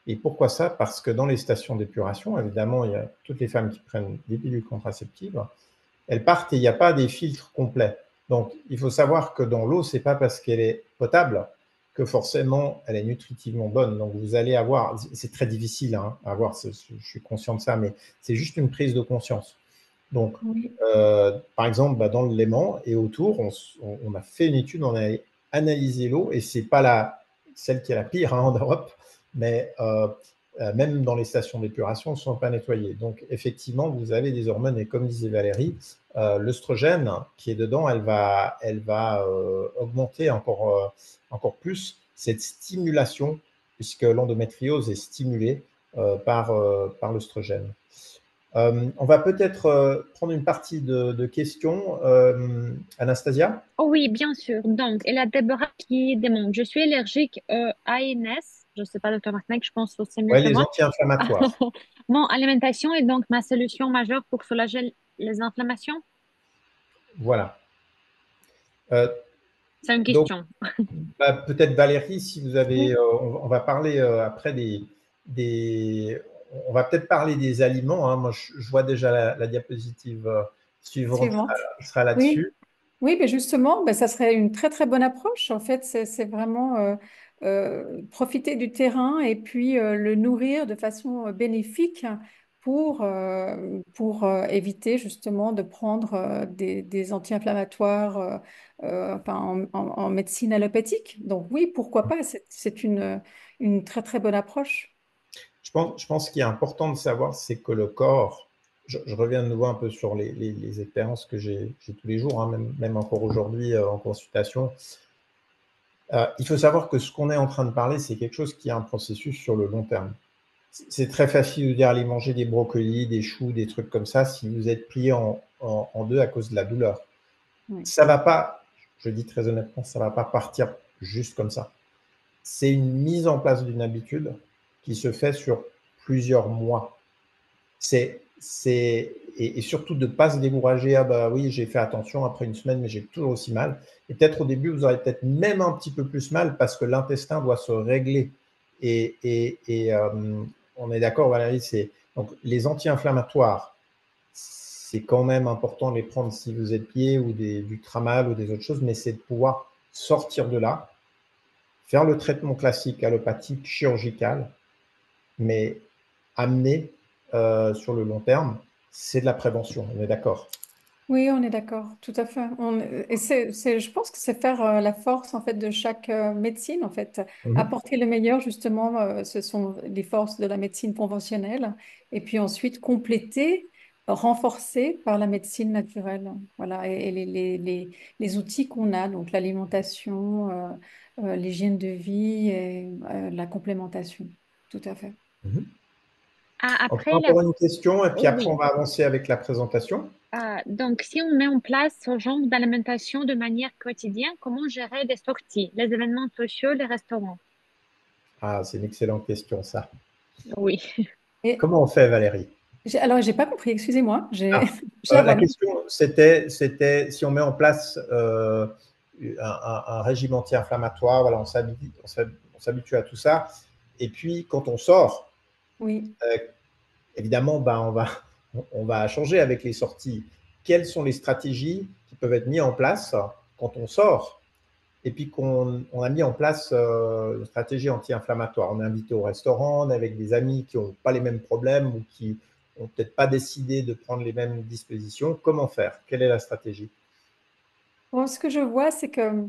Et pourquoi ça? Parce que dans les stations d'épuration, évidemment, il y a toutes les femmes qui prennent des pilules contraceptives, elles partent et il n'y a pas des filtres complets. Donc, il faut savoir que dans l'eau, ce n'est pas parce qu'elle est potable que forcément elle est nutritivement bonne. Donc, vous allez avoir, c'est très difficile hein, à avoir, je suis conscient de ça, mais c'est juste une prise de conscience. Donc, oui, par exemple, dans le Léman et autour, on a fait une étude, on a analysé l'eau et c'est pas celle qui est la pire hein, en Europe, mais même dans les stations d'épuration, ne sont pas nettoyées. Donc, effectivement, vous avez des hormones, et comme disait Valérie, l'œstrogène qui est dedans, elle va augmenter encore plus cette stimulation, puisque l'endométriose est stimulée par l'œstrogène. On va peut-être prendre une partie de questions. Anastasia? Oh oui, bien sûr. Donc, il y a Déborah qui demande, je suis allergique à ANS, je ne sais pas, docteur Martinek, je pense que c'est mieux Oui, que les moi. anti-inflammatoires. Mon alimentation est donc ma solution majeure pour soulager les inflammations? Voilà. Euh, C'est une donc, question. peut-être Valérie, si vous avez, Oui, on va parler après on va peut-être parler des aliments, hein. Moi, je vois déjà la diapositive suivante suivante. sera Oui. là-dessus. Oui, mais justement, ben, ça serait une très très bonne approche. En fait, c'est vraiment profiter du terrain et puis le nourrir de façon bénéfique pour éviter justement de prendre des anti-inflammatoires enfin, en médecine allopathique. Donc oui, pourquoi pas? C'est une très très bonne approche. Je pense qu'il est important de savoir, c'est que le corps, je reviens de nouveau un peu sur les expériences que j'ai tous les jours, hein, même encore aujourd'hui en consultation. Il faut savoir que ce qu'on est en train de parler, c'est quelque chose qui est un processus sur le long terme. C'est très facile de dire aller manger des brocolis, des choux, des trucs comme ça, si vous êtes plié en deux à cause de la douleur. Oui. Ça va pas, je dis très honnêtement, ça va pas partir juste comme ça. C'est une mise en place d'une habitude qui se fait sur plusieurs mois. Et surtout de ne pas se décourager. Ah bah oui, j'ai fait attention après une semaine, mais j'ai toujours aussi mal. Et peut-être au début, vous aurez peut-être même un petit peu plus mal parce que l'intestin doit se régler. Et on est d'accord, Valérie, donc les anti-inflammatoires, c'est quand même important de les prendre si vous êtes pied ou du tramal ou des autres choses, mais c'est de pouvoir sortir de là, faire le traitement classique allopathique, chirurgical, mais amener sur le long terme, c'est de la prévention, on est d'accord. Oui, on est d'accord, tout à fait. Et je pense que c'est faire la force en fait de chaque médecine en fait, Mhm. apporter le meilleur justement, ce sont les forces de la médecine conventionnelle, et puis ensuite compléter, renforcer par la médecine naturelle. Voilà, et les outils qu'on a, donc l'alimentation, l'hygiène de vie et la complémentation. Tout à fait. Mhm. Ah, On prend après, encore une question et puis oh après on oui. va avancer avec la présentation. Donc, si on met en place ce genre d'alimentation de manière quotidienne, comment gérer les sorties, les événements sociaux, les restaurants? Ah, c'est une excellente question ça. Oui. Et Comment on fait, Valérie? alors, j'ai pas compris, excusez-moi, Ah, je la la vois. question, c'était si on met en place un régime anti-inflammatoire, voilà, on s'habitue à tout ça. Et puis, quand on sort, Oui. euh, évidemment, ben, on va changer avec les sorties. Quelles sont les stratégies qui peuvent être mises en place quand on sort et puis qu'on a mis en place une stratégie anti-inflammatoire? On est invité au restaurant, on est avec des amis qui n'ont pas les mêmes problèmes ou qui n'ont peut-être pas décidé de prendre les mêmes dispositions. Comment faire? Quelle est la stratégie? Bon, ce que je vois, c'est que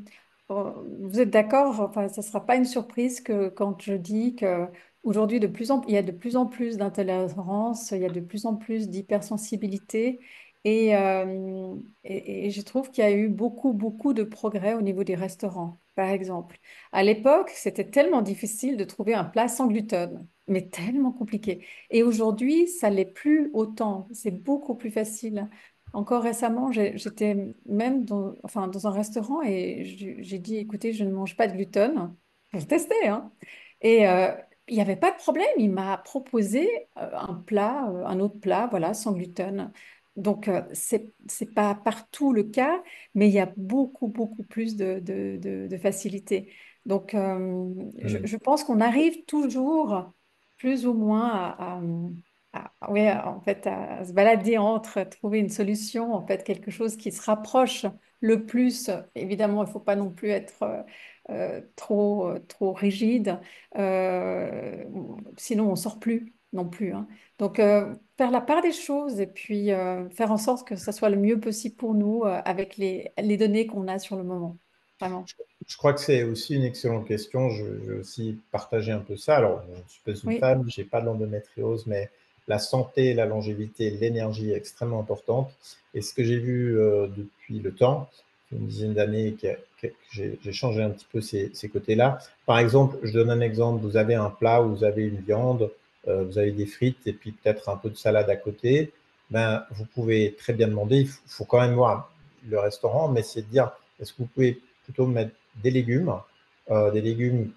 vous êtes d'accord, enfin, ça ne sera pas une surprise que quand je dis que aujourd'hui, il y a de plus en plus d'intolérance, il y a de plus en plus d'hypersensibilité et je trouve qu'il y a eu beaucoup, beaucoup de progrès au niveau des restaurants, par exemple. À l'époque, c'était tellement difficile de trouver un plat sans gluten, mais tellement compliqué. Et aujourd'hui, ça l'est plus autant, c'est beaucoup plus facile. Encore récemment, j'étais même enfin, dans un restaurant et j'ai dit, écoutez, je ne mange pas de gluten pour tester, hein. Et il n'y avait pas de problème. Il m'a proposé un plat, un autre plat, voilà, sans gluten. Donc, c'est pas partout le cas, mais il y a beaucoup, beaucoup plus de facilité. Donc, Hmm. je pense qu'on arrive toujours plus ou moins oui, en fait, à se balader entre, trouver une solution, en fait, quelque chose qui se rapproche le plus. Évidemment, il ne faut pas non plus être trop rigide, euh, sinon on sort plus non plus, hein. Donc, faire la part des choses et puis faire en sorte que ça soit le mieux possible pour nous avec les données qu'on a sur le moment. vraiment. Je crois que c'est aussi une excellente question. Je vais aussi partager un peu ça. Alors, je suis pas une Oui, femme, j'ai pas de l'endométriose, mais la santé, la longévité, l'énergie est extrêmement importante. Et ce que j'ai vu depuis le temps, une dizaine d'années, que j'ai changé un petit peu ces côtés-là. Par exemple, je donne un exemple. Vous avez un plat où vous avez une viande, vous avez des frites et puis peut-être un peu de salade à côté. Ben, vous pouvez très bien demander. Il faut quand même voir le restaurant, mais c'est de dire, est-ce que vous pouvez plutôt mettre des légumes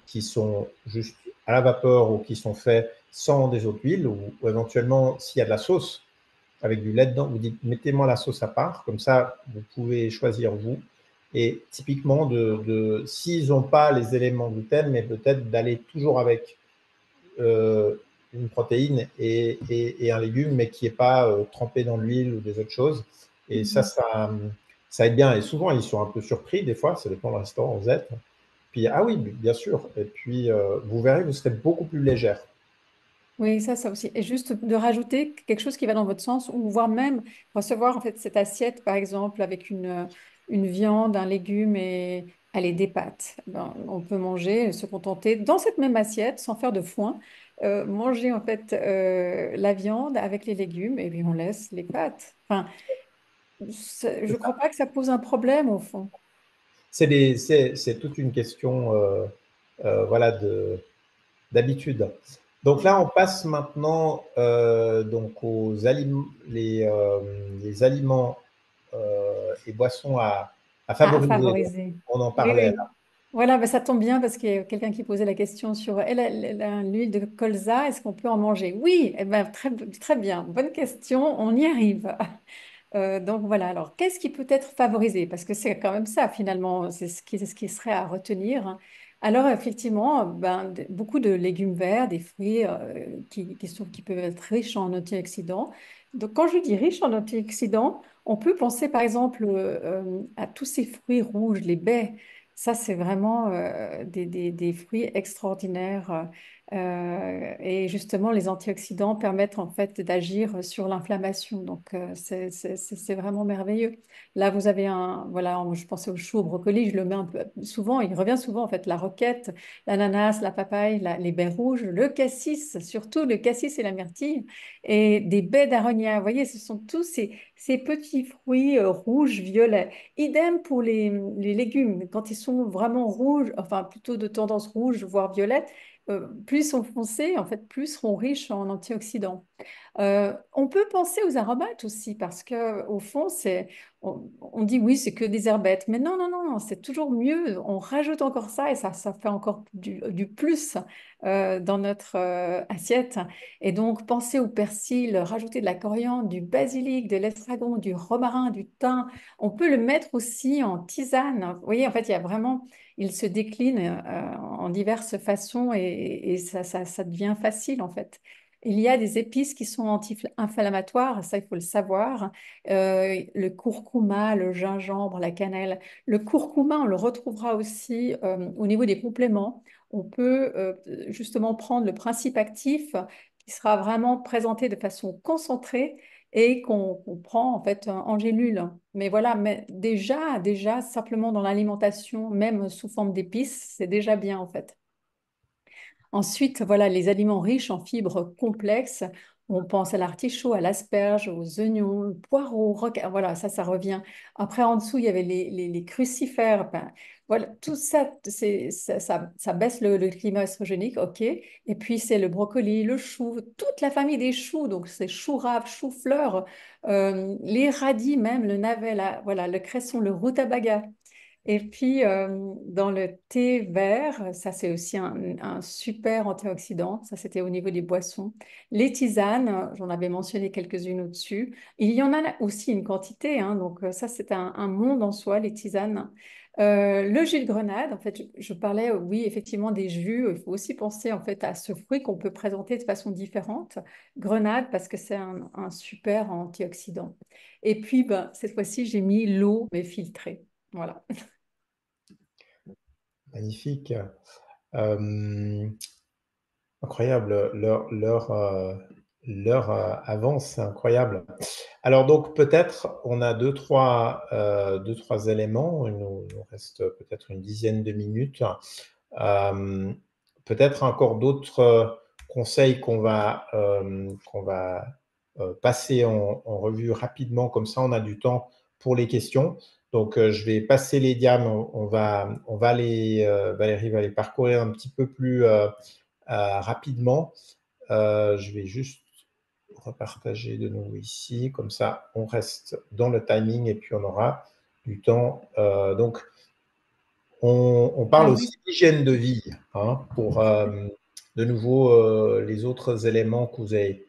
qui sont juste à la vapeur ou qui sont faits sans des autres huiles, ou éventuellement s'il y a de la sauce avec du lait dedans, vous dites mettez-moi la sauce à part, comme ça vous pouvez choisir vous. Et typiquement, s'ils n'ont pas les éléments gluten, mais peut-être d'aller toujours avec euh, une protéine et un légume, mais qui n'est pas trempé dans l'huile ou des autres choses. Et ça, mhm. ça aide bien. Et souvent, ils sont un peu surpris, des fois, ça dépend du restaurant où vous êtes. Puis, ah oui, bien sûr. Et puis, vous verrez, vous serez beaucoup plus légère. Oui, ça aussi. Et juste de rajouter quelque chose qui va dans votre sens, ou voire même recevoir en fait cette assiette, par exemple, avec une viande, un légume et allez, des pâtes. Ben, on peut manger, se contenter dans cette même assiette, sans faire de foin, manger en fait la viande avec les légumes et puis on laisse les pâtes. Enfin, je ne crois pas que ça pose un problème au fond. C'est toute une question voilà, d'habitude. Donc là, on passe maintenant donc les aliments et boissons à À favoriser. favoriser. On en Oui, parlait oui. là. Voilà, ben ça tombe bien parce qu'il y a quelqu'un qui posait la question sur l'huile de colza, est-ce qu'on peut en manger? Oui, eh ben, très, très bien, bonne question, on y arrive. Donc voilà, alors qu'est-ce qui peut être favorisé? Parce que c'est quand même ça finalement, c'est ce qui serait à retenir, hein. Alors effectivement, ben, beaucoup de légumes verts, des fruits qui peuvent être riches en antioxydants. Donc quand je dis riches en antioxydants, on peut penser par exemple à tous ces fruits rouges, les baies. Ça, c'est vraiment des fruits extraordinaires. Et justement, les antioxydants permettent en fait d'agir sur l'inflammation. Donc, c'est vraiment merveilleux. Là, vous avez voilà, je pensais au chou, au brocoli, je le mets un peu souvent, il revient souvent en fait, la roquette, l'ananas, la papaye, les baies rouges, le cassis, surtout le cassis et la myrtille, et des baies d'aronia. Vous voyez, ce sont tous ces petits fruits rouges, violets. Idem pour les légumes. Quand ils sont vraiment rouges, enfin plutôt de tendance rouge, voire violette, plus ils sont foncés, en fait, plus ils seront riches en antioxydants. On peut penser aux aromates aussi, parce que au fond, on dit oui, c'est que des herbettes, mais non, non, non, c'est toujours mieux. On rajoute encore ça et ça fait encore du plus dans notre assiette. Et donc, pensez au persil, rajouter de la coriandre, du basilic, de l'estragon, du romarin, du thym. On peut le mettre aussi en tisane. Vous voyez, en fait, il y a vraiment, il se décline en diverses façons et ça devient facile en fait. Il y a des épices qui sont anti-inflammatoires, ça il faut le savoir. Le curcuma, le gingembre, la cannelle. Le curcuma, on le retrouvera aussi au niveau des compléments. On peut justement prendre le principe actif qui sera vraiment présenté de façon concentrée et qu'on prend en fait en gélule. Mais voilà, mais déjà simplement dans l'alimentation, même sous forme d'épices, c'est déjà bien en fait. Ensuite, voilà, les aliments riches en fibres complexes. On pense à l'artichaut, à l'asperge, aux oignons, poireaux, voilà, ça revient. Après, en dessous, il y avait les crucifères. Ben, voilà, tout ça, ça baisse le climat œstrogénique, ok. Et puis, c'est le brocoli, le chou, toute la famille des choux, donc c'est chou rave, chou fleur, les radis même, le navet, voilà, le cresson, le rutabaga. Et puis, dans le thé vert, ça c'est aussi un super antioxydant, ça c'était au niveau des boissons. Les tisanes, j'en avais mentionné quelques-unes au-dessus. Il y en a aussi une quantité, hein, donc ça c'est un monde en soi, les tisanes. Le jus de grenade, en fait, je parlais, oui, effectivement, des jus. Il faut aussi penser en fait à ce fruit qu'on peut présenter de façon différente. Grenade, parce que c'est un super antioxydant. Et puis, ben, cette fois-ci, j'ai mis l'eau, mais filtrée. Voilà. Magnifique. Euh, Incroyable. L'heure avance, c'est incroyable. Alors donc peut-être on a deux, trois éléments. Il nous reste peut-être une dizaine de minutes. Euh, Peut-être encore d'autres conseils qu'on va passer en revue rapidement. Comme ça, on a du temps pour les questions. Donc je vais passer les diams. Valérie va les parcourir un petit peu plus rapidement. Je vais juste repartager de nouveau ici, comme ça on reste dans le timing et puis on aura du temps. Donc on parle Ah aussi oui. d'hygiène de vie, hein, pour de nouveau les autres éléments que vous avez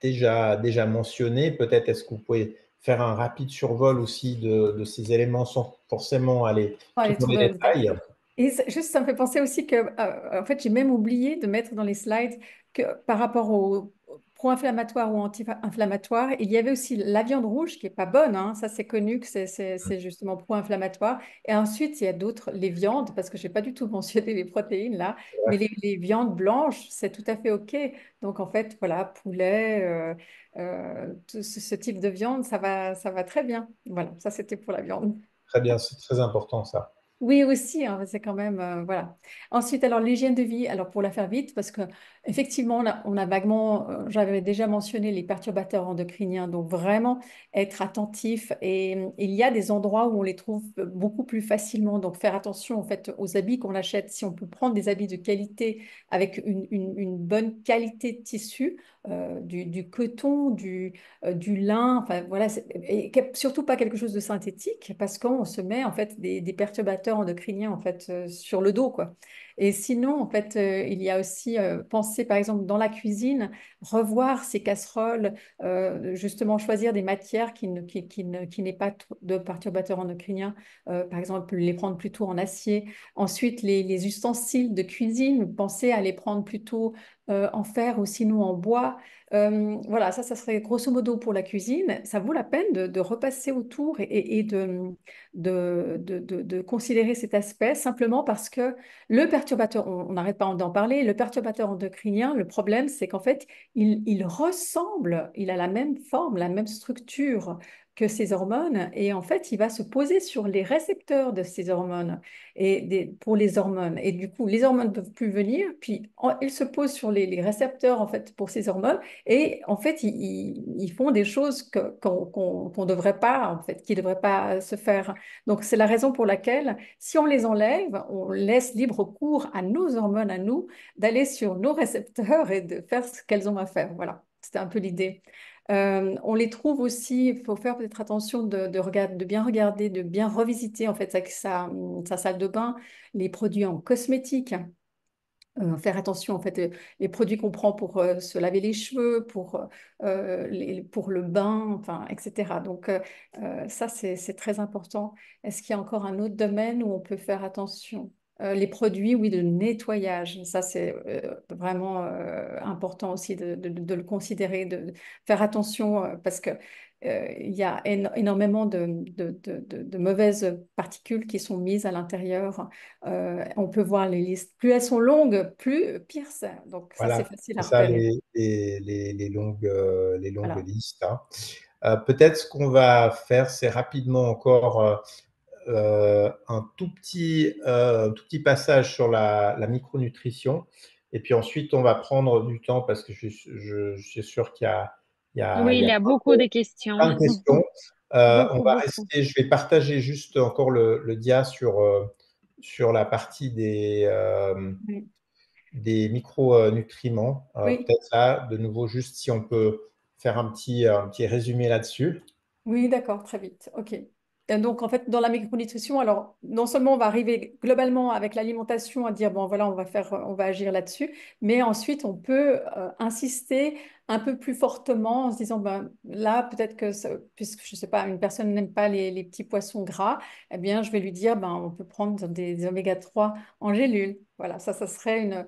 déjà mentionnés. Peut-être est-ce que vous pouvez faire un rapide survol aussi de ces éléments sans forcément aller On va trop aller dans trop les dans le détail. détails. Et juste, ça me fait penser aussi que, en fait, j'ai même oublié de mettre dans les slides que par rapport aux pro-inflammatoires ou anti-inflammatoires, il y avait aussi la viande rouge qui est pas bonne, hein. Ça, c'est connu que c'est justement pro-inflammatoire. Et ensuite, il y a d'autres, les viandes, parce que j'ai pas du tout mentionné les protéines là, mais les viandes blanches, c'est tout à fait OK. Donc, en fait, voilà, poulet, tout ce type de viande, ça va très bien. Voilà, ça, c'était pour la viande. Très bien, c'est très important ça. Oui, aussi, hein, c'est quand même, voilà. Ensuite, alors l'hygiène de vie, alors pour la faire vite, parce que effectivement, on a vaguement, j'avais déjà mentionné les perturbateurs endocriniens, donc vraiment être attentif. Et il y a des endroits où on les trouve beaucoup plus facilement, donc faire attention en fait aux habits qu'on achète. Si on peut prendre des habits de qualité avec une bonne qualité de tissu, du coton, du lin, enfin voilà, et surtout pas quelque chose de synthétique parce qu'on se met en fait des perturbateurs endocriniens en fait sur le dos quoi. Et sinon en fait il y a aussi penser par exemple dans la cuisine, revoir ses casseroles, justement choisir des matières qui n'aient pas de perturbateurs endocriniens, par exemple les prendre plutôt en acier. Ensuite les ustensiles de cuisine, penser à les prendre plutôt en fer ou sinon en bois. Voilà, ça serait grosso modo pour la cuisine. Ça vaut la peine de repasser autour et de considérer cet aspect simplement parce que le perturbateur, on n'arrête pas d'en parler, le perturbateur endocrinien, le problème, c'est qu'en fait, il ressemble, il a la même forme, la même structure que ces hormones et en fait, il va se poser sur les récepteurs de ces hormones pour les hormones. Et du coup, les hormones ne peuvent plus venir, puis il se pose sur les récepteurs en fait pour ces hormones et en fait, ils font des choses qu'on devrait pas, en fait, qui ne devraient pas se faire. Donc, c'est la raison pour laquelle, si on les enlève, on laisse libre cours à nos hormones, à nous, d'aller sur nos récepteurs et de faire ce qu'elles ont à faire. Voilà, c'était un peu l'idée. On les trouve aussi, il faut faire peut-être attention de bien regarder, de bien revisiter en fait sa salle de bain, les produits en cosmétique. Faire attention, en fait, les produits qu'on prend pour se laver les cheveux, pour le bain, enfin, etc. Donc, ça, c'est très important. Est-ce qu'il y a encore un autre domaine où on peut faire attention? Les produits, oui, de nettoyage. Ça, c'est vraiment important aussi de le considérer, de faire attention parce que il y a énormément de mauvaises particules qui sont mises à l'intérieur. On peut voir les listes. Plus elles sont longues, plus pire c'est. Donc ça, c'est Voilà, facile c'est à ça repérer. les longues Voilà. listes, hein. Peut-être ce qu'on va faire, c'est rapidement encore un tout petit passage sur la micronutrition. Et puis ensuite, on va prendre du temps parce que je suis sûr qu'il Oui, y il a y a beaucoup de questions. plein de questions. On Beaucoup, va beaucoup. rester, je vais partager juste encore le dia sur la partie Oui. des micronutriments. Oui. Peut-être là, de nouveau, juste si on peut faire un petit résumé là-dessus. Oui, d'accord, très vite. OK. Et donc, en fait, dans la micronutrition, alors, non seulement on va arriver globalement avec l'alimentation à dire, bon, voilà, on va agir là-dessus, mais ensuite, on peut insister un peu plus fortement en se disant, ben, là, peut-être que, puisque, je sais pas, une personne n'aime pas les petits poissons gras, eh bien, je vais lui dire, ben, on peut prendre des oméga 3 en gélule. Voilà, ça serait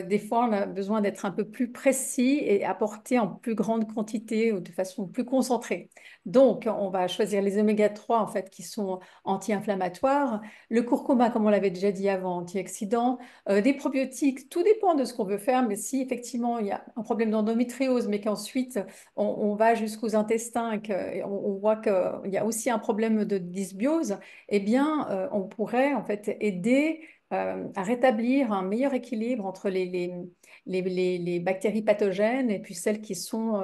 des fois, on a besoin d'être un peu plus précis et apporter en plus grande quantité ou de façon plus concentrée. Donc, on va choisir les oméga 3 en fait qui sont anti-inflammatoires, le curcuma comme on l'avait déjà dit avant, antioxydant, des probiotiques, tout dépend de ce qu'on veut faire, mais si effectivement il y a un problème d'endométriose dysbiose, mais qu'ensuite on va jusqu'aux intestins et qu'on voit qu'il y a aussi un problème de dysbiose, eh bien, on pourrait en fait aider à rétablir un meilleur équilibre entre les bactéries pathogènes et puis celles qui sont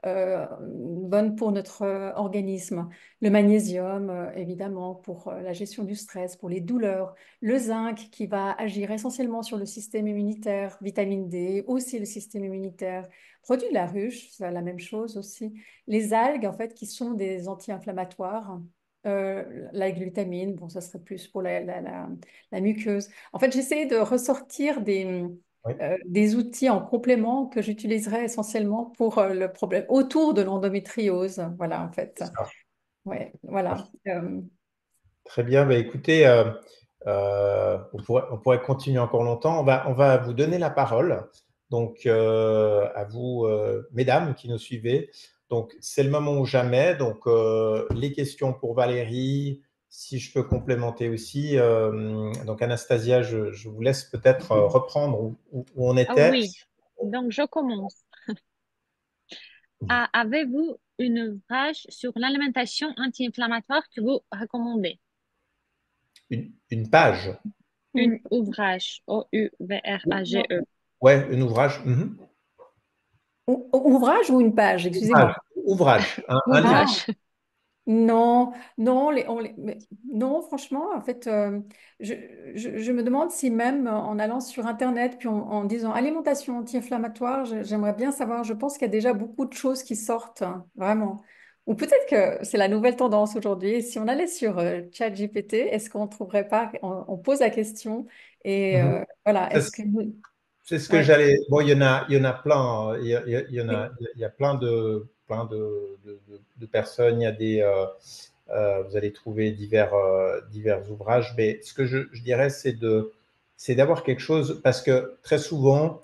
bonnes pour notre organisme. Le magnésium, évidemment, pour la gestion du stress, pour les douleurs. Le zinc qui va agir essentiellement sur le système immunitaire. Vitamine D, aussi le système immunitaire. Produit de la ruche, c'est la même chose aussi. Les algues, en fait, qui sont des anti-inflammatoires. La glutamine, bon, ça serait plus pour la muqueuse. En fait, j'essaie de ressortir Oui, des outils en complément que j'utiliserai essentiellement pour le problème autour de l'endométriose. Voilà, en fait. c'est ça. Ouais, voilà. Très bien. Bah, écoutez, on pourrait continuer encore longtemps. On va vous donner la parole. Donc, à vous, mesdames qui nous suivez. Donc, c'est le moment ou jamais. Donc, les questions pour Valérie, si je peux complémenter aussi. Donc, Anastasia, je vous laisse peut-être reprendre où on Ah était. oui, donc je commence. Avez-vous une ouvrage sur l'alimentation anti-inflammatoire que vous recommandez? Une page. Une ouvrage, O-U-V-R-A-G-E. Ouais, un ouvrage. Mhm. Ouvrage ou une page, Ouvrage. excusez-moi. Ouvrage. Un livre. Ah, Ouvrage. non, non, non, franchement, en fait, je, je me demande si même en allant sur Internet, puis en disant alimentation anti-inflammatoire, j'aimerais bien savoir, je pense qu'il y a déjà beaucoup de choses qui sortent, hein, vraiment. Ou peut-être que c'est la nouvelle tendance aujourd'hui. Et si on allait sur ChatGPT, est-ce qu'on trouverait pas, on pose la question et Mhm. voilà, Ça, est-ce que... c'est ce que Ouais. j'allais. Bon, il y en a plein. Oui. Il y a de personnes. Il y a vous allez trouver divers ouvrages. Mais ce que je dirais, c'est d'avoir quelque chose, parce que très souvent,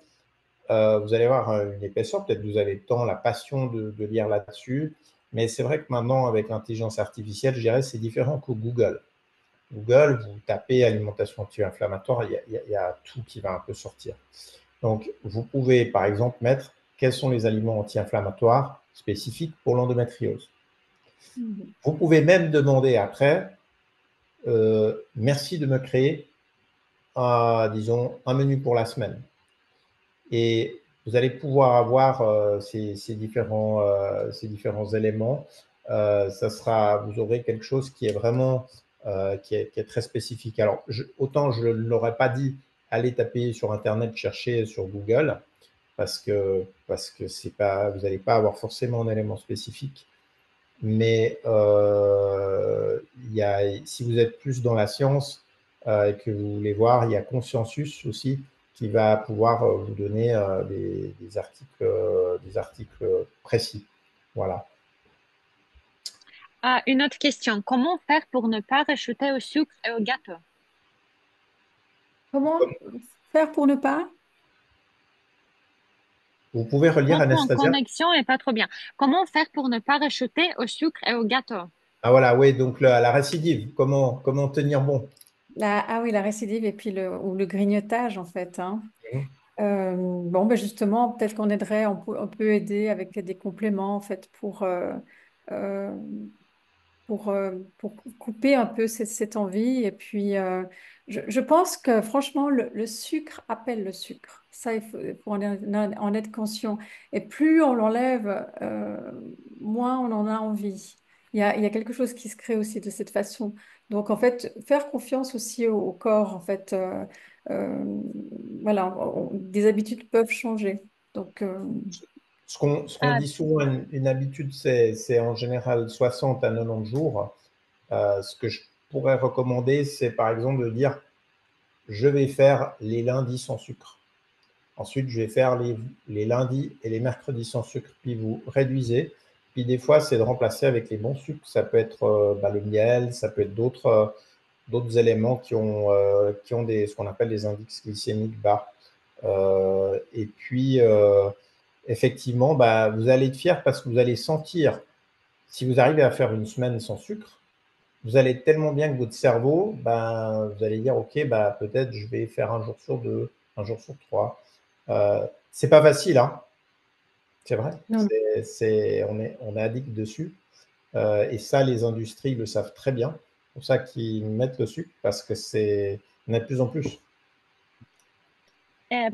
vous allez avoir une épaisseur. Peut-être que vous avez le temps, la passion de lire là-dessus. Mais c'est vrai que maintenant, avec l'intelligence artificielle, je dirais, c'est différent que Google. Google, vous tapez alimentation anti-inflammatoire, il y a tout qui va un peu sortir. Donc, vous pouvez, par exemple, mettre quels sont les aliments anti-inflammatoires spécifiques pour l'endométriose. Mhm. Vous pouvez même demander après, merci de me créer, disons, un menu pour la semaine. Et vous allez pouvoir avoir ces différents éléments. Vous aurez quelque chose qui est vraiment qui est très spécifique. Alors, autant je ne l'aurais pas dit, allez taper sur Internet, chercher sur Google, parce que c'est pas, vous n'allez pas avoir forcément un élément spécifique. Mais si vous êtes plus dans la science et que vous voulez voir, il y a Consciensus aussi qui va pouvoir vous donner des articles précis. Voilà. Une autre question. Comment faire pour ne pas rajouter au sucre et au gâteau? Comment faire pour ne pas? Vous pouvez relire Votre Anastasia? connexion est pas trop bien. Comment faire pour ne pas rajouter au sucre et au gâteau? Ah voilà, oui, donc la récidive, comment tenir bon? Ah oui, la récidive et puis ou le grignotage, en fait, hein. Mhm. Bon, ben justement, peut-être qu'on aiderait, on peut aider avec des compléments, en fait, euh, pour couper un peu cette envie. Et puis, je pense que franchement, le sucre appelle le sucre. Ça, il faut en être conscient. Et plus on l'enlève, moins on en a envie. Il y a quelque chose qui se crée aussi de cette façon. Donc, en fait, faire confiance aussi au corps, en fait, euh, voilà, des habitudes peuvent changer. Donc, Ce qu'on Ah, dit souvent, une habitude, c'est en général 60 à 90 jours. Ce que je pourrais recommander, c'est par exemple de dire, je vais faire les lundis sans sucre. Ensuite, je vais faire les lundis et les mercredis sans sucre. Puis vous réduisez. Puis des fois, c'est de remplacer avec les bons sucres. Ça peut être le miel, ça peut être d'autres éléments qui ont ce qu'on appelle des indices glycémiques bas. Et puis, effectivement, vous allez être fier parce que vous allez sentir, si vous arrivez à faire une semaine sans sucre, vous allez être tellement bien que votre cerveau, vous allez dire, OK, peut-être je vais faire un jour sur deux, un jour sur trois. C'est pas facile, hein. C'est vrai. Non, non. On est addict dessus. Et ça, les industries le savent très bien. C'est pour ça qu'ils mettent le sucre, parce que il y en a de plus en plus. Et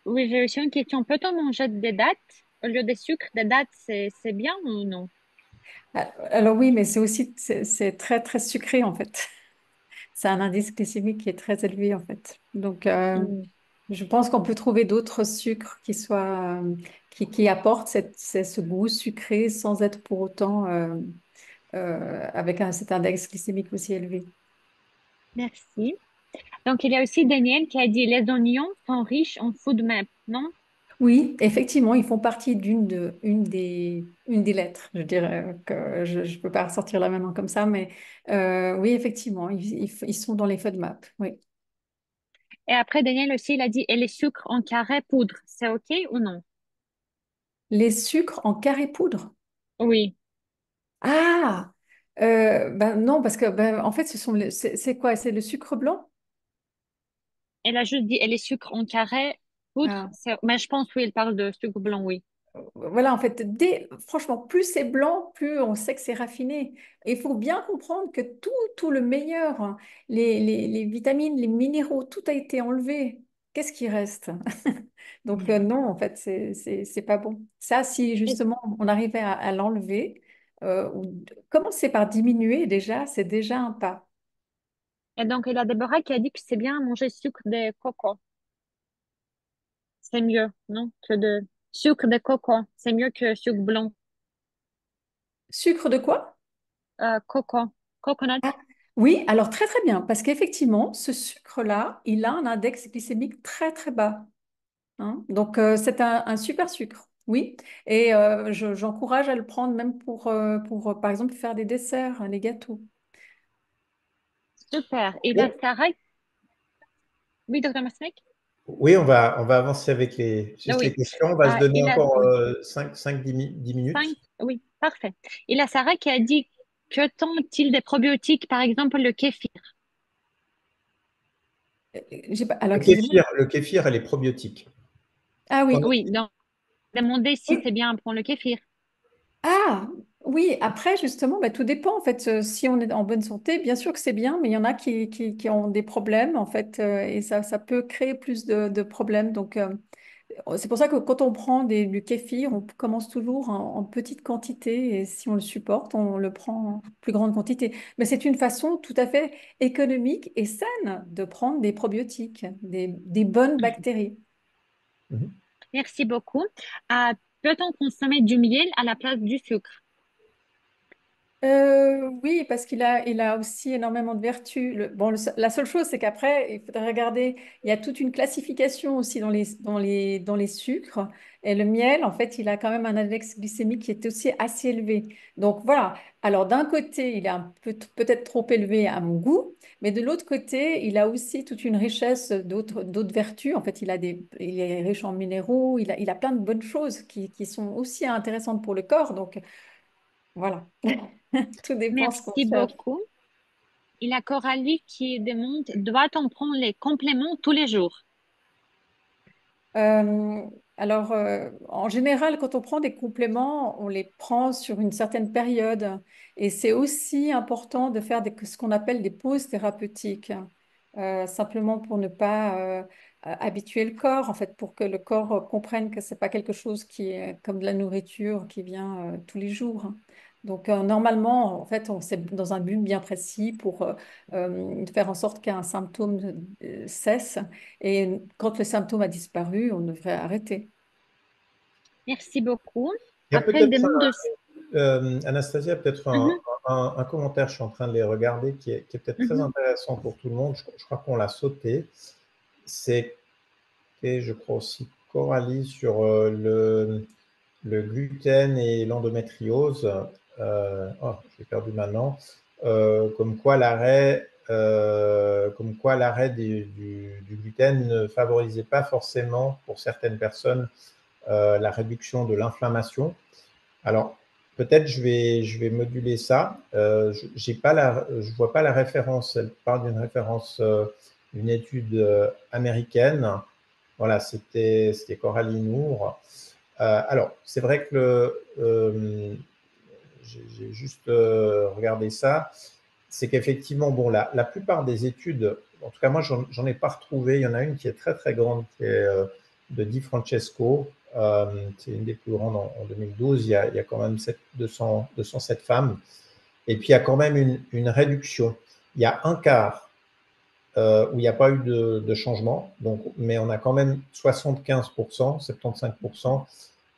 Oui, j'ai aussi une question. Peut-on manger des dattes au lieu des sucres? Des dattes, c'est bien ou non? alors oui, mais c'est aussi c'est très très sucré en fait. C'est un indice glycémique qui est très élevé en fait. Donc Hmm. je pense qu'on peut trouver d'autres sucres qui soient qui apportent ce goût sucré sans être pour autant avec cet index glycémique aussi élevé. Merci. Donc, il y a aussi Daniel qui a dit les oignons sont riches en FODMAP, non? Oui, effectivement, ils font partie une des lettres. Je dirais que je ne peux pas ressortir là maintenant comme ça, mais oui, effectivement, ils sont dans les FODMAP. Oui. Et après, Daniel aussi, il a dit et les sucres en carré poudre, c'est OK ou non? Les sucres en carré poudre. Oui. Ah, ben non, parce que ben, en fait, c'est quoi? C'est le sucre blanc? Elle a juste dit et les sucres en carré poudre, Ah. mais je pense, oui, il parle de sucre blanc, oui. Voilà, en fait, franchement, plus c'est blanc, plus on sait que c'est raffiné. Il faut bien comprendre que tout le meilleur, hein, les vitamines, les minéraux, tout a été enlevé. Qu'est-ce qui reste? Donc non, en fait, c'est pas bon. Ça, si Et, justement on arrivait à l'enlever, commencer par diminuer déjà, c'est déjà un pas. et donc, il y a Déborah qui a dit que c'est bien manger sucre de coco. C'est mieux, non? Que de sucre de coco. C'est mieux que sucre blanc. Sucre de quoi? Coco. Coconut. Ah, oui, alors très très bien, parce qu'effectivement, ce sucre-là, il a un index glycémique très très bas. Hein. Donc, c'est un super sucre, oui. Et j'encourage à le prendre même par exemple, faire des desserts, hein, les gâteaux. Super. Et là, Oui, Sarah, oui, docteur Masmec? oui, on va avancer avec Ah juste les oui. questions. On va se donner Il a, encore oui, 5-10 cinq, minutes. oui, parfait. Il a Sarah qui a dit que t-il des probiotiques, par exemple le kéfir? Alors, excusez-moi. Le kéfir, elle est probiotique. Ah Qu'en oui. Oui, donc, demander si Oui. c'est bien pour le kéfir. Ah oui, après, justement, bah, tout dépend. En fait, si on est en bonne santé, bien sûr que c'est bien, mais il y en a qui ont des problèmes, en fait, et ça peut créer plus de problèmes. Donc, c'est pour ça que quand on prend du kéfir, on commence toujours en petite quantité et si on le supporte, on le prend en plus grande quantité. Mais c'est une façon tout à fait économique et saine de prendre des probiotiques, des bonnes bactéries. Mhm. Merci beaucoup. Peut-on consommer du miel à la place du sucre? Oui, parce il a aussi énormément de vertus. La seule chose, c'est qu'après, il faudrait regarder, il y a toute une classification aussi dans les sucres. Et le miel, en fait, il a quand même un index glycémique qui est aussi assez élevé. Donc voilà. Alors d'un côté, il est peut-être trop élevé à mon goût, mais de l'autre côté, il a aussi toute une richesse d'autres vertus. En fait, il est riche en minéraux, il a plein de bonnes choses qui sont aussi intéressantes pour le corps. Donc voilà. Tout dépend ce qu'on Merci cherche. beaucoup. Il y a Coralie qui demande, doit-on prendre les compléments tous les jours? Euh, en général, quand on prend des compléments, on les prend sur une certaine période. Et c'est aussi important de faire ce qu'on appelle des pauses thérapeutiques, simplement pour ne pas habituer le corps, en fait, pour que le corps comprenne que c'est pas quelque chose qui est comme de la nourriture qui vient tous les jours. Hein. Donc, normalement, en fait, c'est dans un but bien précis pour faire en sorte qu'un symptôme cesse. Et quand le symptôme a disparu, on devrait arrêter. Merci beaucoup. Il y a Après, elle peut-être, demande de... Anastasia, peut-être Mhm. un commentaire, je suis en train de les regarder, qui est peut-être très Mhm. intéressant pour tout le monde. Je crois qu'on l'a sauté. C'est, et je crois aussi, Coralie sur le gluten et l'endométriose. Oh, j'ai perdu maintenant. Comme quoi l'arrêt du gluten ne favorisait pas forcément pour certaines personnes la réduction de l'inflammation. Alors, peut-être je vais moduler ça. Je vois pas la référence. Elle parle d'une référence, d'une étude américaine. Voilà, c'était Coralie Nour. Alors, c'est vrai que j'ai juste regardé ça. C'est qu'effectivement, bon, la plupart des études, en tout cas moi, j'en ai pas retrouvé. Il y en a une qui est très très grande, qui est de Di Francesco. C'est une des plus grandes en 2012. Il y a quand même 207 femmes. Et puis, il y a quand même une réduction. Il y a un quart où il n'y a pas eu de changement, donc, mais on a quand même 75%, 75%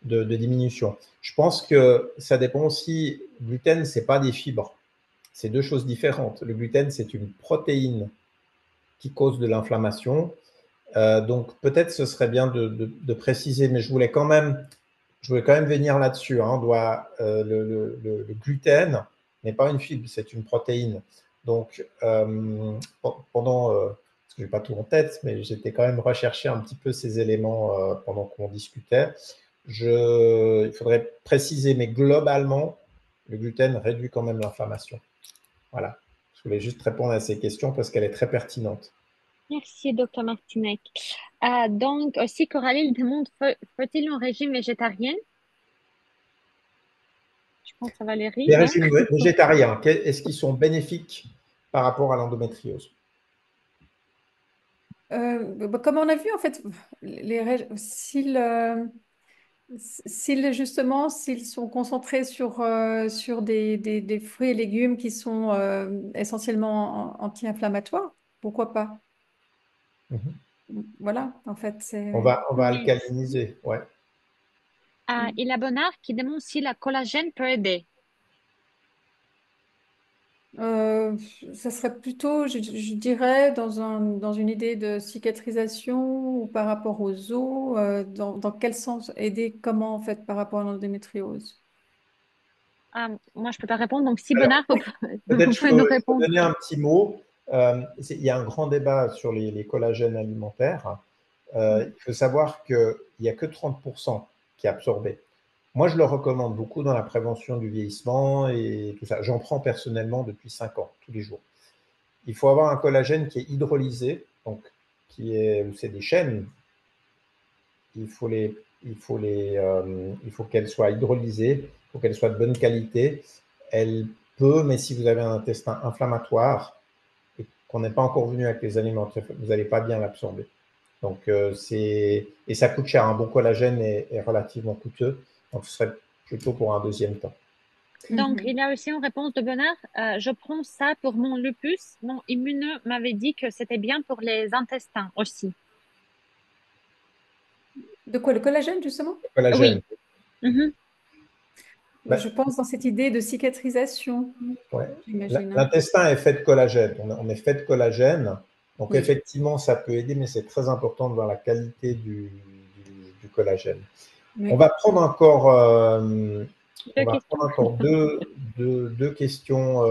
de diminution. Je pense que ça dépend aussi. Le gluten, ce n'est pas des fibres. C'est deux choses différentes. Le gluten, c'est une protéine qui cause de l'inflammation. Donc, peut-être ce serait bien de préciser, mais je voulais quand même venir là-dessus. Hein. Le gluten n'est pas une fibre, c'est une protéine. Donc, pendant, parce que je n'ai pas tout en tête, mais j'étais quand même recherché un petit peu ces éléments pendant qu'on discutait. Il faudrait préciser, mais globalement, le gluten réduit quand même l'inflammation. Voilà. Je voulais juste répondre à ces questions parce qu'elle est très pertinente. Merci, docteur Martinek. Donc, aussi, Coralie demande, faut-il un régime végétarien? Je pense à Valérie, Les non? régimes végétariens, est-ce qu'ils sont bénéfiques par rapport à l'endométriose? Comme on a vu, en fait, justement, s'ils sont concentrés sur des fruits et légumes qui sont essentiellement anti-inflammatoires, pourquoi pas? Mhm. Voilà, en fait, On c'est. va alcaliniser, ouais. Il y a Bonnard qui demande si la collagène peut aider. Euh, Ça serait plutôt, je dirais, dans une idée de cicatrisation ou par rapport aux os, dans quel sens aider, comment en fait par rapport à l'endométriose? Moi, je peux pas répondre. Donc, si Alors, Bonnard, peut-être vous pouvez nous je peux répondre. donner un petit mot. Il y a un grand débat sur les collagènes alimentaires. Il faut savoir qu'il n'y a que 30% qui est absorbé. Moi, je le recommande beaucoup dans la prévention du vieillissement et tout ça. J'en prends personnellement depuis 5 ans, tous les jours. Il faut avoir un collagène qui est hydrolysé, donc c'est des chaînes. Il faut il faut qu'elles soient hydrolysées, il faut qu'elles soient de bonne qualité. Elle peut, mais si vous avez un intestin inflammatoire et qu'on n'est pas encore venu avec les aliments, vous n'allez pas bien l'absorber. Donc, et ça coûte cher. Un bon collagène est relativement coûteux. Donc, ce serait plutôt pour un deuxième temps. Donc, Mhm. il y a aussi une réponse de Bonnard. Je prends ça pour mon lupus. Mon immuno m'avait dit que c'était bien pour les intestins aussi. De quoi, le collagène, justement? Collagène. Oui. Mhm. Bah, Je pense dans cette idée de cicatrisation, ouais. j'imagine, hein. L'intestin est fait de collagène. On est fait de collagène. Donc, Oui. effectivement, ça peut aider, mais c'est très important de voir la qualité du collagène. On Oui. va prendre encore, on Deux va prendre questions. encore deux questions.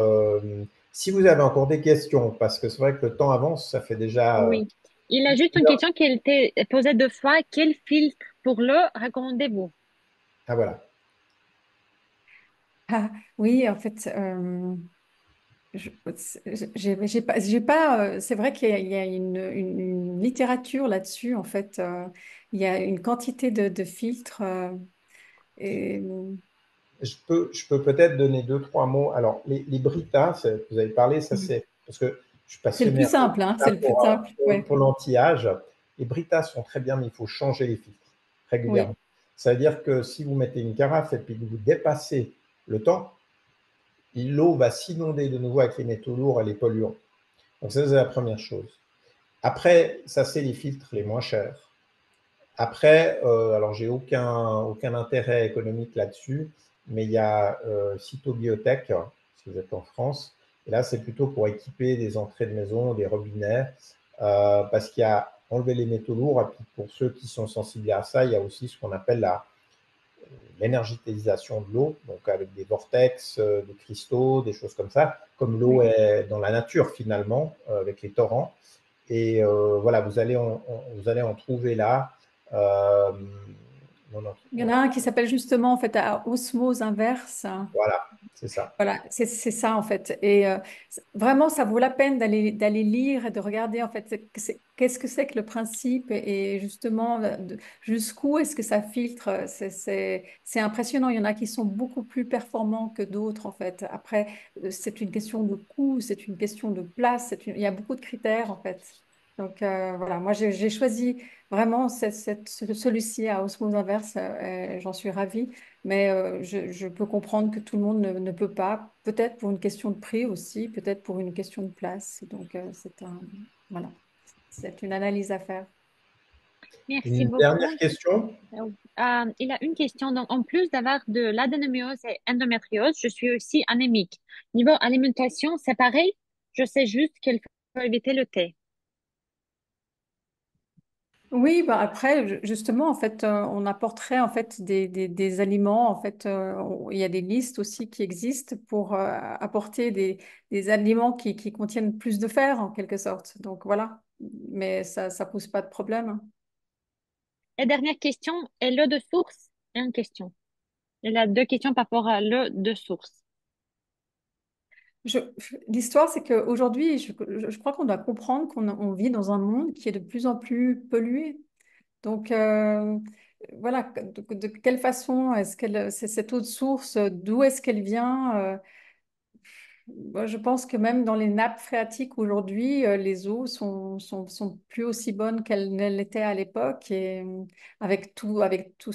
Si vous avez encore des questions, parce que c'est vrai que le temps avance, ça fait déjà Oui. Il a juste une question qui a été posée deux fois. Quel filtre pour l'eau recommandez-vous? Ah voilà. Ah, oui, en fait, je- j'ai pas, c'est vrai il y a une littérature là-dessus, en fait. Il y a une quantité de filtres. Et, Je peux peut-être donner deux, trois mots. Alors, les Brita, vous avez parlé, ça mm. c'est parce que je suis C'est le passionné plus un peu de simple, hein, Brita c'est le plus simple, ouais. pour l'anti-âge. Les Brita sont très bien, mais il faut changer les filtres Oui, régulièrement. Ça veut dire que si vous mettez une carafe et puis que vous dépassez le temps, l'eau va s'inonder de nouveau avec les métaux lourds et les polluants. Donc ça, c'est la première chose. Après, ça, c'est les filtres les moins chers. Après, alors j'ai aucun intérêt économique là-dessus, mais il y a Cytobiotech, si vous êtes en France, et là c'est plutôt pour équiper des entrées de maison, des robinets, parce qu'il y a enlevé les métaux lourds, et puis pour ceux qui sont sensibles à ça, il y a aussi ce qu'on appelle l'énergétisation de l'eau, donc avec des vortex, des cristaux, des choses comme ça, comme l'eau oui. est dans la nature finalement, avec les torrents. Et voilà, vous allez en trouver là. Euh, Il y en a un qui s'appelle justement en fait à osmose inverse. Voilà, c'est ça. Voilà, c'est ça en fait. Et vraiment, ça vaut la peine d'aller lire et de regarder en fait qu'est-ce que c'est que le principe et justement jusqu'où est-ce que ça filtre. C'est impressionnant. Il y en a qui sont beaucoup plus performants que d'autres en fait. Après, c'est une question de coût, c'est une question de place, il y a beaucoup de critères en fait. Donc voilà, moi j'ai choisi vraiment celui-ci à osmose inverse. J'en suis ravie. Mais je peux comprendre que tout le monde ne peut pas, peut-être pour une question de prix aussi, peut-être pour une question de place. Donc, voilà, c'est une analyse à faire. Merci Une dernière beaucoup. question? Il a une question. Donc, en plus d'avoir de l'adénomiose et endométriose, je suis aussi anémique. Niveau alimentation, c'est pareil. Je sais juste qu'il faut éviter le thé. Oui, bah après, justement, en fait, on apporterait en fait des aliments. En fait, il y a des listes aussi qui existent pour apporter des aliments qui contiennent plus de fer, en quelque sorte. Donc, voilà. Mais ça pose pas de problème, hein. Et dernière question, est l'eau de source? Une question. Il a deux questions par rapport à l'eau de source. Je- L'histoire, c'est qu'aujourd'hui, je crois qu'on doit comprendre qu'on vit dans un monde qui est de plus en plus pollué. Donc, voilà, de quelle façon est-ce qu'elle, c'est cette eau de source, d'où est-ce qu'elle vient? Moi, je pense que même dans les nappes phréatiques aujourd'hui, les eaux sont plus aussi bonnes qu'elles ne l'étaient à l'époque. Et avec tous tout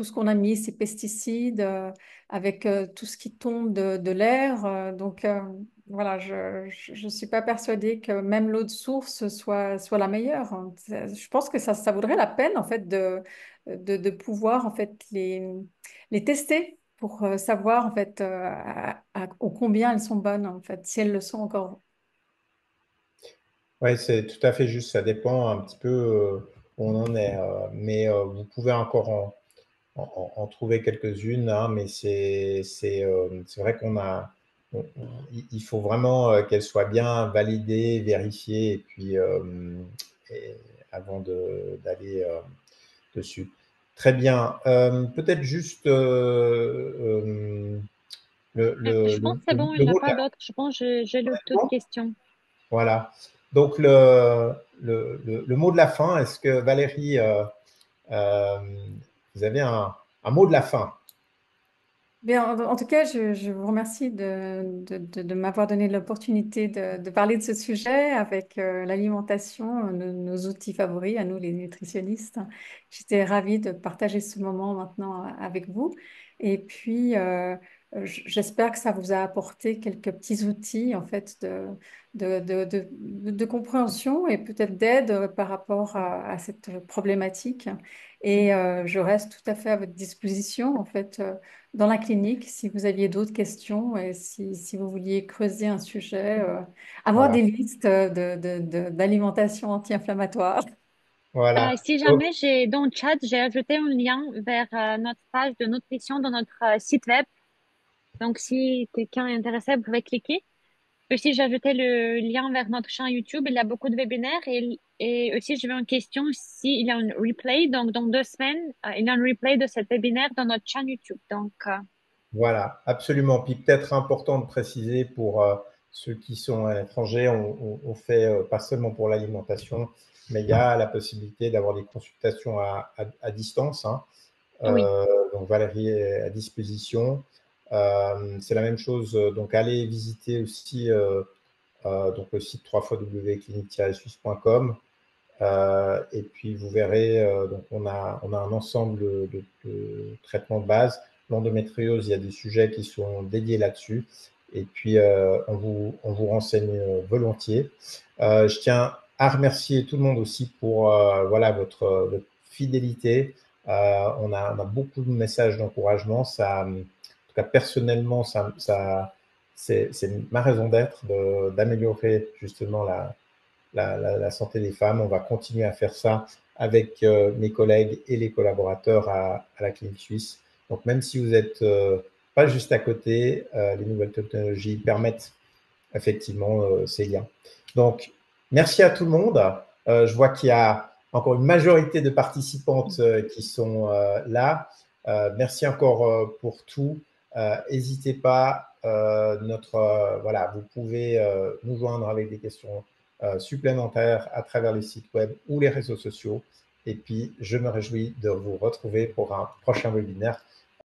ce qu'on a mis, ces pesticides, avec tout ce qui tombe de l'air. Donc, voilà, je suis pas persuadée que même l'eau de source soit la meilleure, hein. Je pense que ça vaudrait la peine, en fait, de pouvoir, en fait, les tester pour savoir, en fait, au combien elles sont bonnes, en fait, si elles le sont encore. Oui, c'est tout à fait juste. Ça dépend un petit peu où on en est. Mais vous pouvez encore en trouver quelques-unes, hein, mais c'est vrai il faut vraiment qu'elles soient bien validées, vérifiées, et puis et avant d'aller dessus. Très bien. Peut-être juste Je pense que c'est bon, il le n'y a mot de pas la d'autres. Je pense que j'ai le toute fin. question. Voilà. Donc, le mot de la fin, est-ce que Valérie, euh, vous avez un mot de la fin? Bien, en tout cas, je vous remercie de m'avoir donné l'opportunité de parler de ce sujet avec l'alimentation, nos outils favoris, à nous les nutritionnistes. J'étais ravie de partager ce moment maintenant avec vous. Et puis, j'espère que ça vous a apporté quelques petits outils en fait de compréhension et peut-être d'aide par rapport à cette problématique. Et je reste tout à fait à votre disposition en fait. Dans la clinique, si vous aviez d'autres questions et si vous vouliez creuser un sujet, avoir Voilà. des listes d'alimentation anti-inflammatoire. Voilà. Si jamais dans le chat, j'ai ajouté un lien vers notre page de nutrition dans notre site web. Donc, si quelqu'un est intéressé, vous pouvez cliquer. Aussi, j'ai ajouté le lien vers notre chaîne YouTube. Il y a beaucoup de webinaires et aussi, je vais une question s'il y a un replay. Donc, dans 2 semaines, il y a un replay de cet webinaire dans notre chaîne YouTube. Donc, Voilà, absolument. Puis peut-être important de préciser pour ceux qui sont à l'étranger, on fait pas seulement pour l'alimentation, mais il y a la possibilité d'avoir des consultations à distance, hein. oui. Donc Valérie est à disposition. C'est la même chose, donc allez visiter aussi donc le site www.clinique-suisse.com. Et puis vous verrez, donc on a un ensemble de traitements de base. L'endométriose, il y a des sujets qui sont dédiés là-dessus. Et puis on vous renseigne volontiers. Je tiens à remercier tout le monde aussi pour voilà, votre fidélité. On a beaucoup de messages d'encouragement. En tout cas, personnellement, c'est ma raison d'être d'améliorer justement la santé des femmes. On va continuer à faire ça avec mes collègues et les collaborateurs à la Clinique Suisse. Donc, même si vous n'êtes pas juste à côté, les nouvelles technologies permettent effectivement ces liens. Donc, merci à tout le monde. Je vois qu'il y a encore une majorité de participantes qui sont là. Merci encore pour tout. N'hésitez pas, voilà, vous pouvez nous joindre avec des questions supplémentaires à travers le site web ou les réseaux sociaux. Et puis, je me réjouis de vous retrouver pour un prochain webinaire